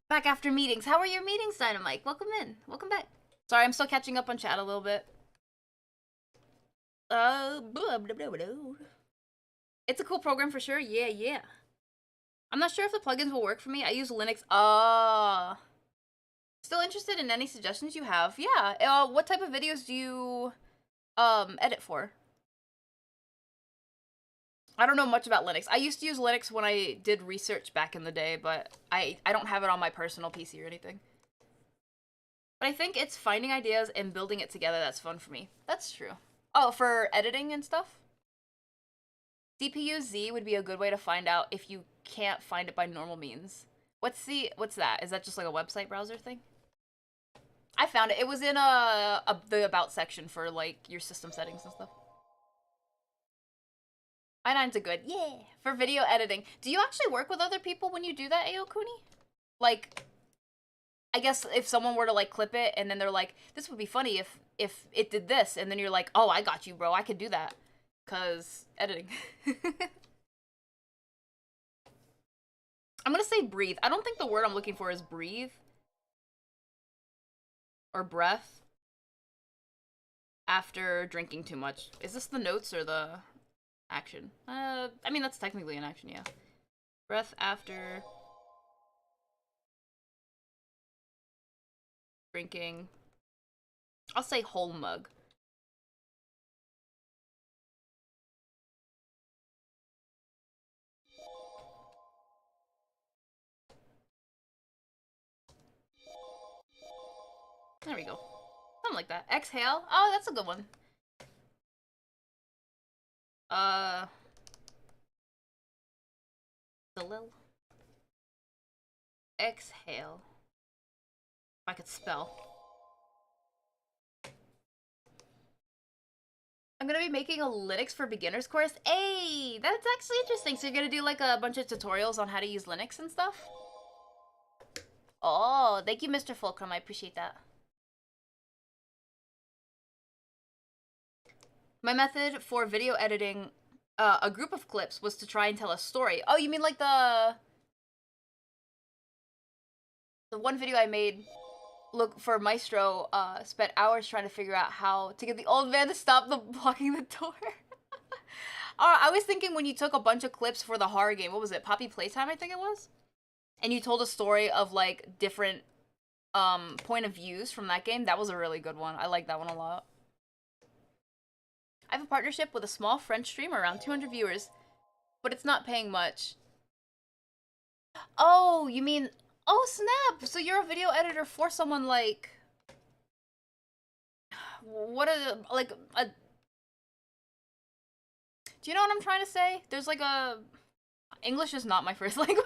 Back after meetings. How are your meetings, Dynamite? Welcome in. Welcome back. Sorry, I'm still catching up on chat a little bit. Blah, blah, blah, blah. It's a cool program for sure. Yeah, yeah. I'm not sure if the plugins will work for me. I use Linux. Still interested in any suggestions you have? Yeah. What type of videos do you edit for? I don't know much about Linux. I used to use Linux when I did research back in the day, but I don't have it on my personal PC or anything. But I think it's finding ideas and building it together that's fun for me. That's true. Oh, for editing and stuff? CPU Z would be a good way to find out if you can't find it by normal means. What's that? Is that just like a website browser thing? I found it. It was in the about section for like your system settings and stuff. i9's a good, yeah, for video editing. Do you actually work with other people when you do that, Aokuni? Like, I guess if someone were to like clip it and then they're like, this would be funny if it did this, and then you're like, oh, I got you, bro, I could do that. 'Cause editing. I'm gonna say breathe. I don't think the word I'm looking for is breathe. Or breath. After drinking too much. Is this the notes or the action? I mean, that's technically an action, yeah. Breath after drinking. I'll say whole mug. There we go. Something like that. Exhale. Oh, that's a good one. Dalil. Exhale. If I could spell. I'm gonna be making a Linux for beginners course. Hey, that's actually interesting. So you're gonna do like a bunch of tutorials on how to use Linux and stuff? Oh, thank you, Mr. Fulcrum. I appreciate that. My method for video editing a group of clips was to try and tell a story. Oh, you mean like the one video I made, look, for Maestro, spent hours trying to figure out how to get the old man to stop blocking the door. I was thinking when you took a bunch of clips for the horror game, what was it, Poppy Playtime, I think it was? And you told a story of, like, different, point of views from that game. That was a really good one. I like that one a lot. I have a partnership with a small French streamer, around 200 viewers, but it's not paying much. Oh, you mean... Oh, snap! So you're a video editor for someone like... What are the... Like, a... Do you know what I'm trying to say? There's like a... English is not my first language.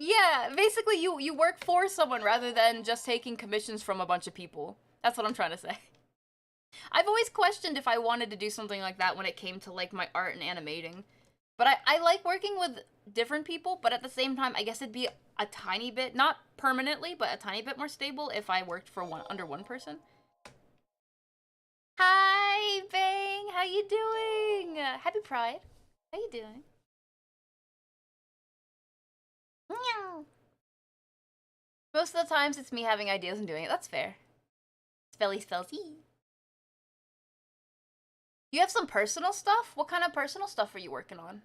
Yeah, basically you work for someone rather than just taking commissions from a bunch of people. That's what I'm trying to say. I've always questioned if I wanted to do something like that when it came to like my art and animating. But I like working with different people, but at the same time, I guess it'd be a tiny bit, not permanently, but a tiny bit more stable if I worked for under one person. Hi, Bang! How you doing? Happy Pride. How you doing? Meow. Most of the times, it's me having ideas and doing it. That's fair. Spelly spelty. You have some personal stuff? What kind of personal stuff are you working on?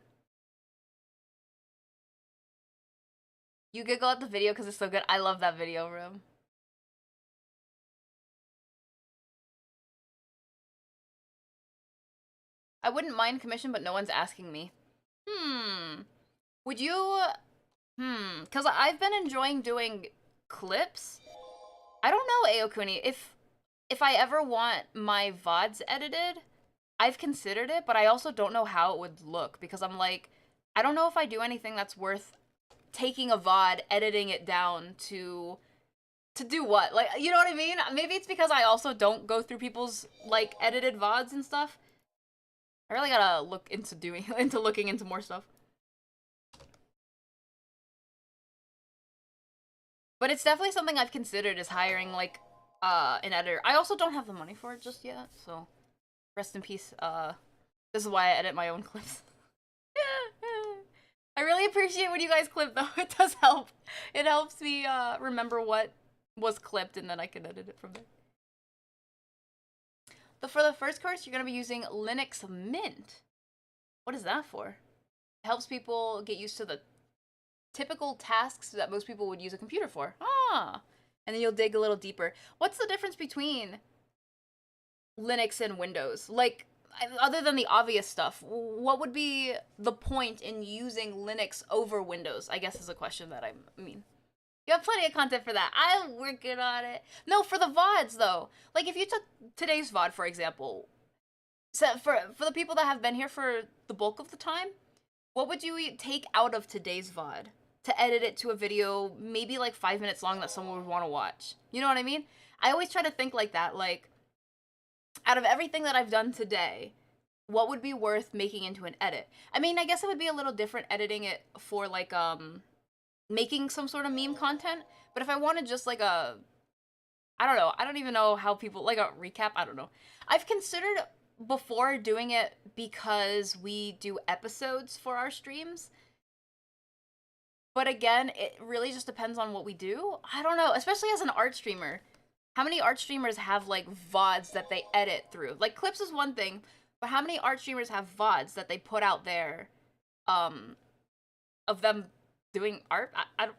You giggle at the video because it's so good. I love that video room. I wouldn't mind commission, but no one's asking me. Would you... Because I've been enjoying doing clips. I don't know, Aokuni. If I ever want my VODs edited, I've considered it, but I also don't know how it would look. Because I'm like, I don't know if I do anything that's worth taking a VOD, editing it down to do what? Like, you know what I mean? Maybe it's because I also don't go through people's, like, edited VODs and stuff. I really gotta look into looking into more stuff. But it's definitely something I've considered, is hiring, like, an editor. I also don't have the money for it just yet, so rest in peace. This is why I edit my own clips. I really appreciate when you guys clip, though. It does help. It helps me remember what was clipped, and then I can edit it from there. But for the first course, you're going to be using Linux Mint. What is that for? It helps people get used to the typical tasks that most people would use a computer for. Ah, and then you'll dig a little deeper. What's the difference between Linux and Windows? Like, other than the obvious stuff, what would be the point in using Linux over Windows? I guess is a question that I mean. You have plenty of content for that. I'm working on it. No, for the VODs though. Like if you took today's VOD, for example, so for the people that have been here for the bulk of the time, what would you take out of today's VOD to edit it to a video maybe like 5 minutes long that someone would want to watch? You know what I mean? I always try to think like that, like out of everything that I've done today, what would be worth making into an edit? I mean, I guess it would be a little different editing it for like making some sort of meme content, but if I wanted just like a, I don't know, I don't even know how people, like a recap, I don't know. I've considered before doing it because we do episodes for our streams, but again, it really just depends on what we do. I don't know, especially as an art streamer. How many art streamers have like VODs that they edit through? Like clips is one thing, but how many art streamers have VODs that they put out there of them doing art? I don't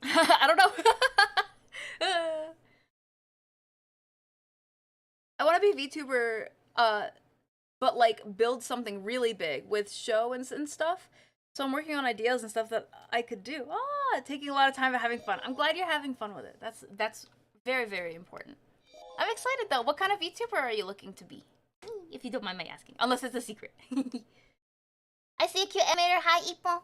I don't know. I want to be VTuber, but like build something really big with show and stuff. So I'm working on ideas and stuff that I could do. Taking a lot of time but having fun. I'm glad you're having fun with it. That's very, very important. I'm excited though. What kind of VTuber are you looking to be? If you don't mind my asking. Unless it's a secret. I see a cute animator. Hi, Ipo.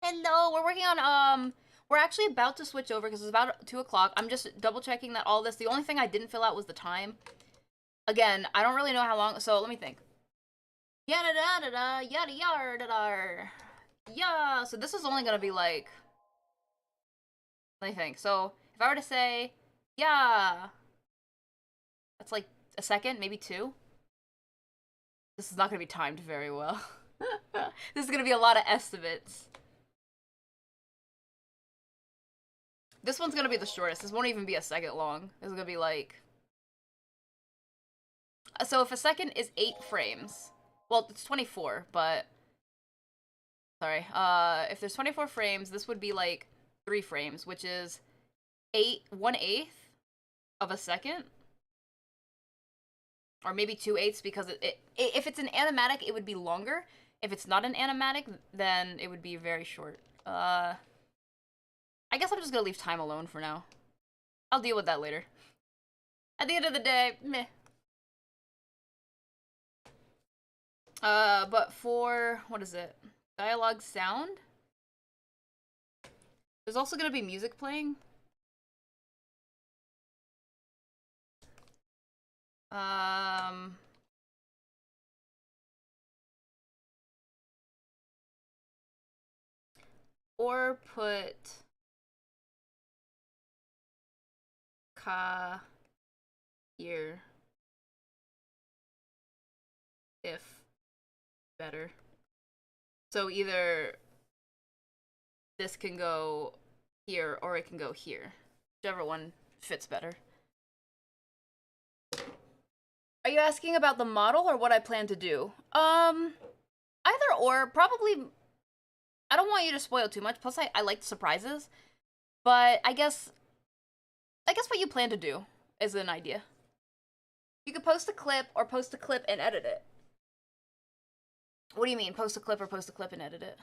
Hello. We're working on, we're actually about to switch over because it's about 2 o'clock. I'm just double checking that all this. The only thing I didn't fill out was the time. Again, I don't really know how long, so let me think. Yada da da da, yada yada da. Yeah, so this is only gonna be like, let me think. So if I were to say, yeah, that's like a second, maybe 2. This is not gonna be timed very well. This is gonna be a lot of estimates. This one's gonna be the shortest. This won't even be a second long. This is gonna be like, so if a second is 8 frames, well, it's 24, but sorry. If there's 24 frames, this would be like 3 frames, which is 1/8 of a second, or maybe 2/8 because if it's an animatic, it would be longer. If it's not an animatic, then it would be very short. I guess I'm just gonna leave time alone for now. I'll deal with that later. At the end of the day, meh. But for, what is it? Dialogue sound? There's also gonna be music playing. Or put ka here if better. So either this can go here or it can go here. Whichever one fits better. Are you asking about the model or what I plan to do? Either or, probably. I don't want you to spoil too much, plus I like surprises. But I guess what you plan to do is an idea. You could post a clip or post a clip and edit it. What do you mean, post a clip or post a clip and edit it?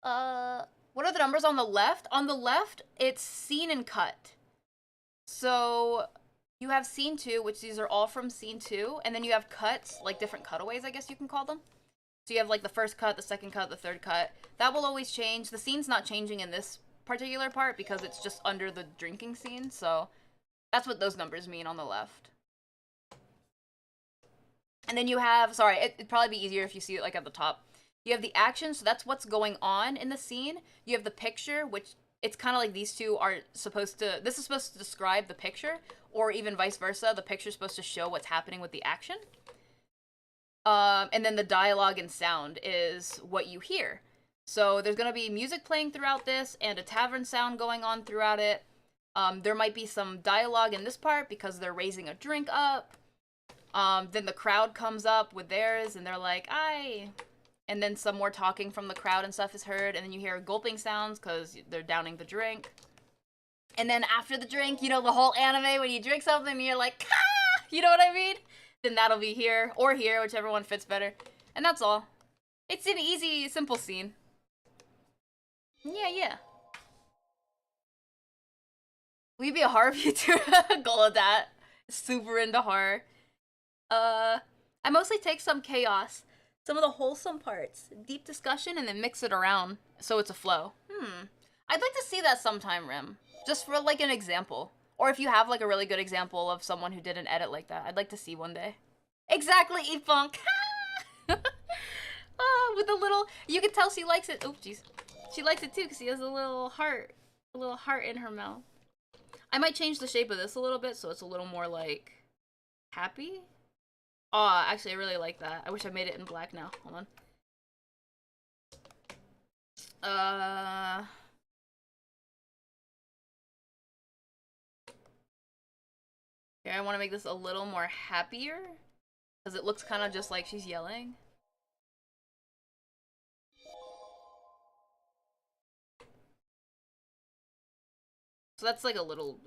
What are the numbers on the left? On the left, it's scene and cut. So you have scene 2, which these are all from scene 2, and then you have cuts, like different cutaways, I guess you can call them. So you have like the first cut, the second cut, the third cut. That will always change. The scene's not changing in this particular part because it's just under the drinking scene, so that's what those numbers mean on the left. And then you have, sorry, it'd probably be easier if you see it like at the top. You have the action, so that's what's going on in the scene. You have the picture, which it's kind of like these two are supposed to, this is supposed to describe the picture, or even vice versa. The picture's supposed to show what's happening with the action. And then the dialogue and sound is what you hear. So there's going to be music playing throughout this and a tavern sound going on throughout it. There might be some dialogue in this part because they're raising a drink up. Then the crowd comes up with theirs and they're like, and then some more talking from the crowd and stuff is heard, and then you hear gulping sounds because they're downing the drink. And then after the drink, you know, the whole anime, when you drink something and you're like, ah! You know what I mean? Then that'll be here, or here, whichever one fits better. And that's all. It's an easy, simple scene. Yeah. We'd be a horror YouTuber. Goal of that. Super into horror. I mostly take some chaos, some of the wholesome parts, deep discussion, and then mix it around so it's a flow. I'd like to see that sometime, Rim. Just for like an example. Or if you have like a really good example of someone who did an edit like that, I'd like to see one day. Exactly, E-Funk. With a little, you can tell she likes it. Oh, jeez. She likes it too because she has a little heart in her mouth. I might change the shape of this a little bit so it's a little more like happy. Oh, actually, I really like that. I wish I made it in black now. Hold on. Here, I want to make this a little more happier because it looks kind of just like she's yelling. So that's like a little,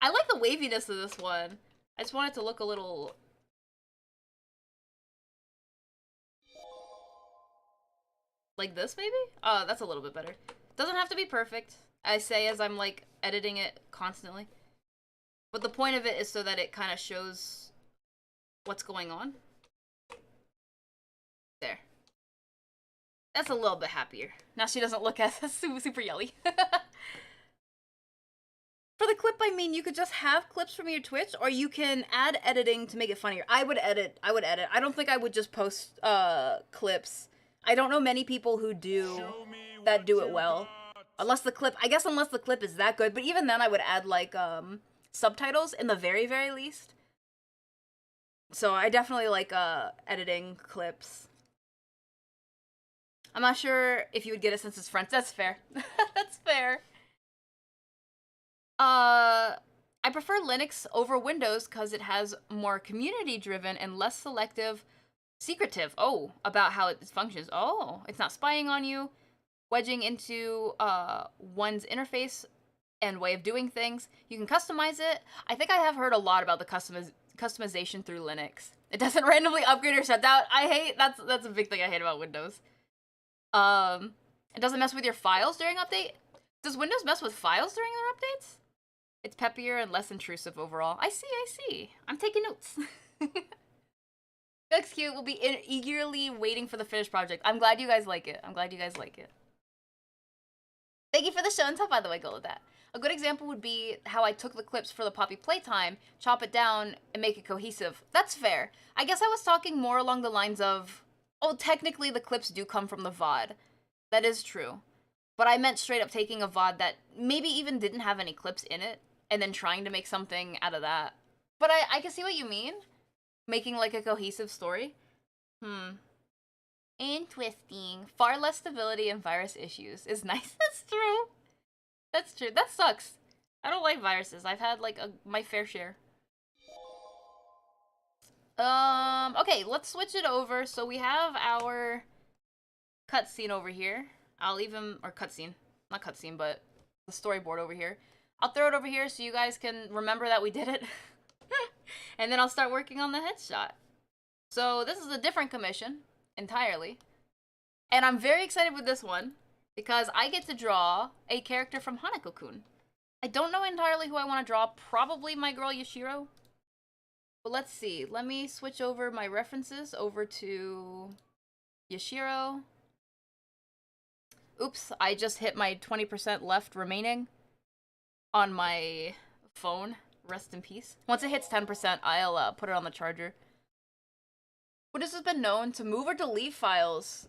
I like the waviness of this one. I just want it to look a little... like this, maybe? Oh, that's a little bit better. Doesn't have to be perfect, I say as I'm, like, editing it constantly. But the point of it is so that it kind of shows what's going on. There. That's a little bit happier. Now she doesn't look as super yelly. For the clip, I mean, you could just have clips from your Twitch, or you can add editing to make it funnier. I would edit. I don't think I would just post clips. I don't know many people who do it well. Unless the clip is that good. But even then, I would add, like, subtitles in the very, very least. So I definitely like editing clips. I'm not sure if you would get it since it's French. That's fair. That's fair. I prefer Linux over Windows because it has more community-driven and less secretive. Oh, about how it functions. Oh, it's not spying on you, wedging into one's interface and way of doing things. You can customize it. I think I have heard a lot about the customization through Linux. It doesn't randomly upgrade or shut down. That's a big thing I hate about Windows. It doesn't mess with your files during update. Does Windows mess with files during their updates? It's peppier and less intrusive overall. I see. I'm taking notes. Looks cute. We'll be eagerly waiting for the finished project. I'm glad you guys like it. Thank you for the show and tell, by the way, go with that. A good example would be how I took the clips for the Poppy Playtime, chop it down, and make it cohesive. That's fair. I guess I was talking more along the lines of, oh, technically the clips do come from the VOD. That is true. But I meant straight up taking a VOD that maybe even didn't have any clips in it, and then trying to make something out of that. But I can see what you mean. Making like a cohesive story. Interesting. Far less stability and virus issues is nice. That's true. That sucks. I don't like viruses. I've had like my fair share. Okay, let's switch it over. So we have our cutscene over here. I'll even, or cutscene. Not cutscene, but the storyboard over here. I'll throw it over here so you guys can remember that we did it. And then I'll start working on the headshot. So this is a different commission entirely. And I'm very excited with this one because I get to draw a character from Hanako-kun. I don't know entirely who I want to draw. Probably my girl Yashiro. But let's see. Let me switch over my references over to Yashiro. Oops, I just hit my 20% left remaining on my phone. Rest in peace. Once it hits 10%, I'll put it on the charger. What has this been known to move or delete files?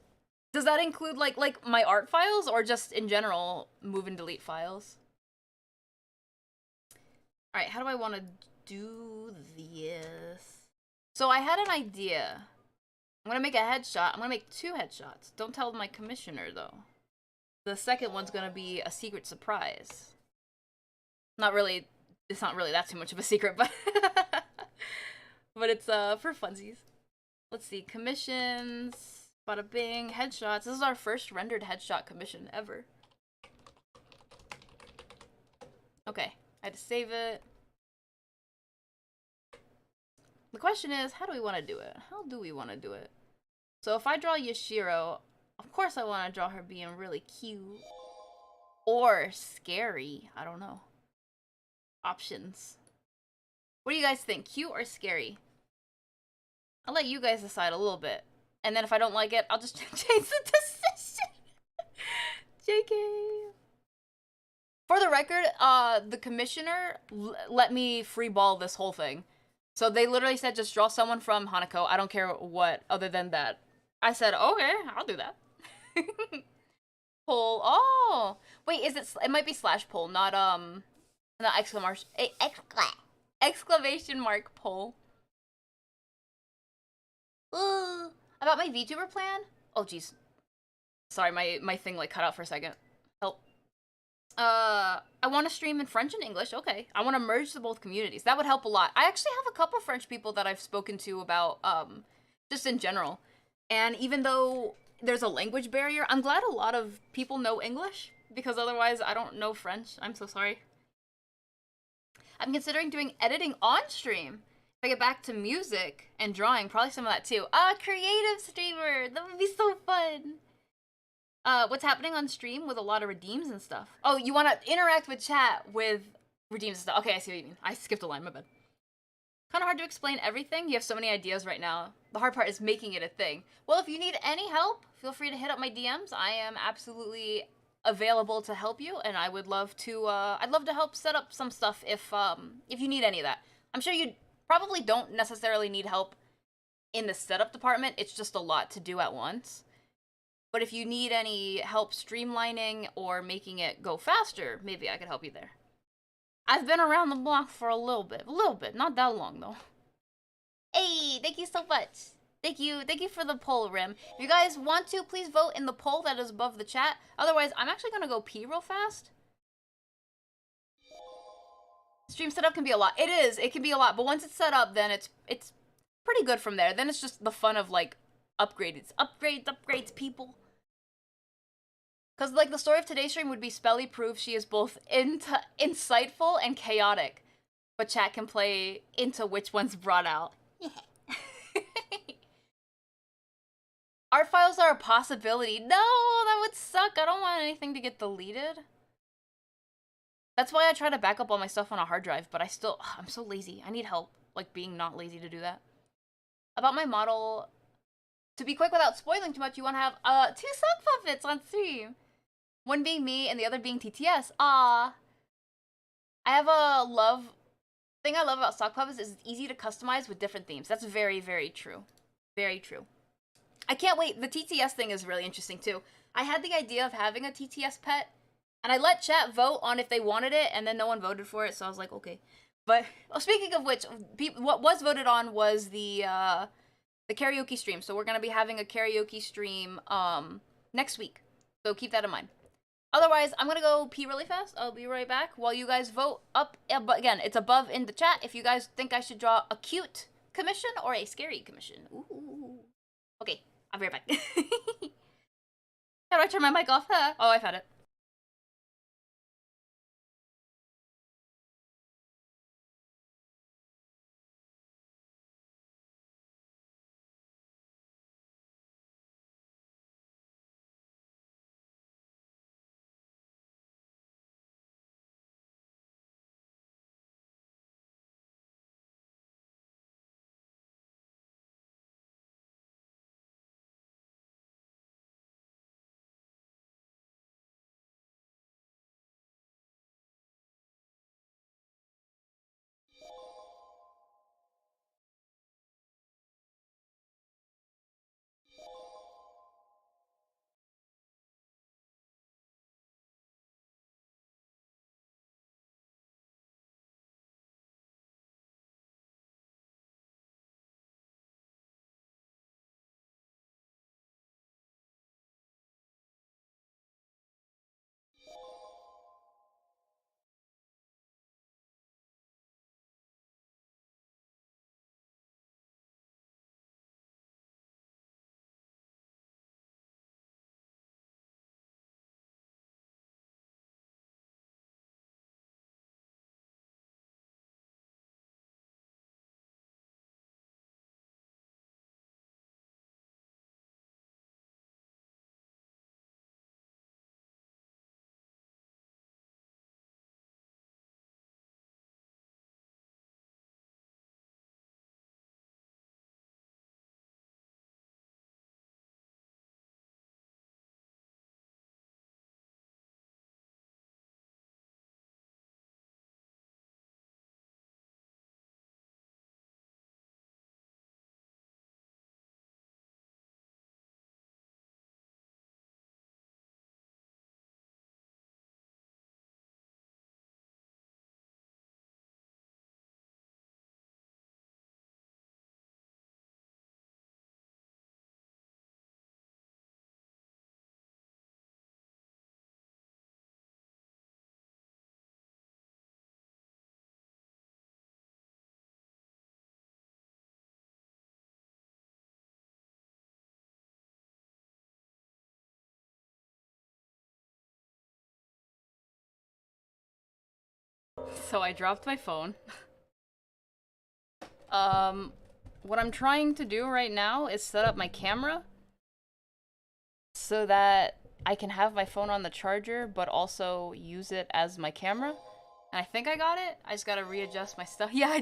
Does that include like my art files or just in general move and delete files? All right, how do I want to do this? So I had an idea. I'm gonna make a headshot. I'm gonna make 2 headshots. Don't tell my commissioner though. The second one's gonna be a secret surprise. Not really. It's not really that too much of a secret, but but it's for funsies. Let's see, commissions, bada bing, headshots. This is our first rendered headshot commission ever. Okay, I had to save it. The question is, how do we want to do it? How do we want to do it? So if I draw Yashiro, of course I want to draw her being really cute. Or scary. I don't know. Options. What do you guys think? Cute or scary? I'll let you guys decide a little bit. And then if I don't like it, I'll just change the decision. JK. For the record, the commissioner let me free ball this whole thing. So they literally said just draw someone from Hanako. I don't care what other than that. I said, okay, I'll do that. Pull. Oh, wait, is it? It might be slash pull, not exclamation mark pull. About my VTuber plan? Oh, jeez. Sorry, my thing like cut out for a second. Help. I want to stream in French and English. Okay. I want to merge the both communities. That would help a lot. I actually have a couple French people that I've spoken to about just in general. And even though there's a language barrier, I'm glad a lot of people know English because otherwise I don't know French. I'm so sorry. I'm considering doing editing on stream. If I get back to music and drawing, probably some of that too. Creative streamer. That would be so fun. What's happening on stream with a lot of redeems and stuff? Oh, you want to interact with chat with redeems and stuff. Okay, I see what you mean. I skipped a line, my bad. Kind of hard to explain everything. You have so many ideas right now. The hard part is making it a thing. Well, if you need any help, feel free to hit up my DMs. I am absolutely available to help you, and I would love to. I'd love to help set up some stuff if you need any of that. I'm sure you probably don't necessarily need help in the setup department. It's just a lot to do at once. But if you need any help streamlining or making it go faster, maybe I could help you there. I've been around the block for a little bit, not that long though. Hey, thank you so much. Thank you for the poll, Rim. If you guys want to, please vote in the poll that is above the chat. Otherwise, I'm actually gonna go pee real fast. Stream setup can be a lot. It is, it can be a lot, but once it's set up, then it's pretty good from there. Then it's just the fun of like upgrades, people. Because, like, the story of today's stream would be Spelly proves she is both insightful and chaotic. But chat can play into which one's brought out. Art files are a possibility. No, that would suck. I don't want anything to get deleted. That's why I try to back up all my stuff on a hard drive, but I'm so lazy. I need help, like, being not lazy to do that. About my model, to be quick without spoiling too much, you want to have 2 sock puppets on stream. One being me and the other being TTS. I have a thing I love about sock puppets is it's easy to customize with different themes. That's very, very true. Very true. I can't wait. The TTS thing is really interesting too. I had the idea of having a TTS pet, and I let chat vote on if they wanted it, and then no one voted for it, so I was like, okay. But speaking of which, what was voted on was the karaoke stream. So we're gonna be having a karaoke stream next week. So keep that in mind. Otherwise, I'm gonna go pee really fast. I'll be right back while you guys vote up. But again, it's above in the chat if you guys think I should draw a cute commission or a scary commission. Ooh. Okay, I'll be right back. How do I turn my mic off? Oh, I found it. So I dropped my phone. What I'm trying to do right now is set up my camera so that I can have my phone on the charger, but also use it as my camera. And I think I got it. I just gotta readjust my stuff. Yeah,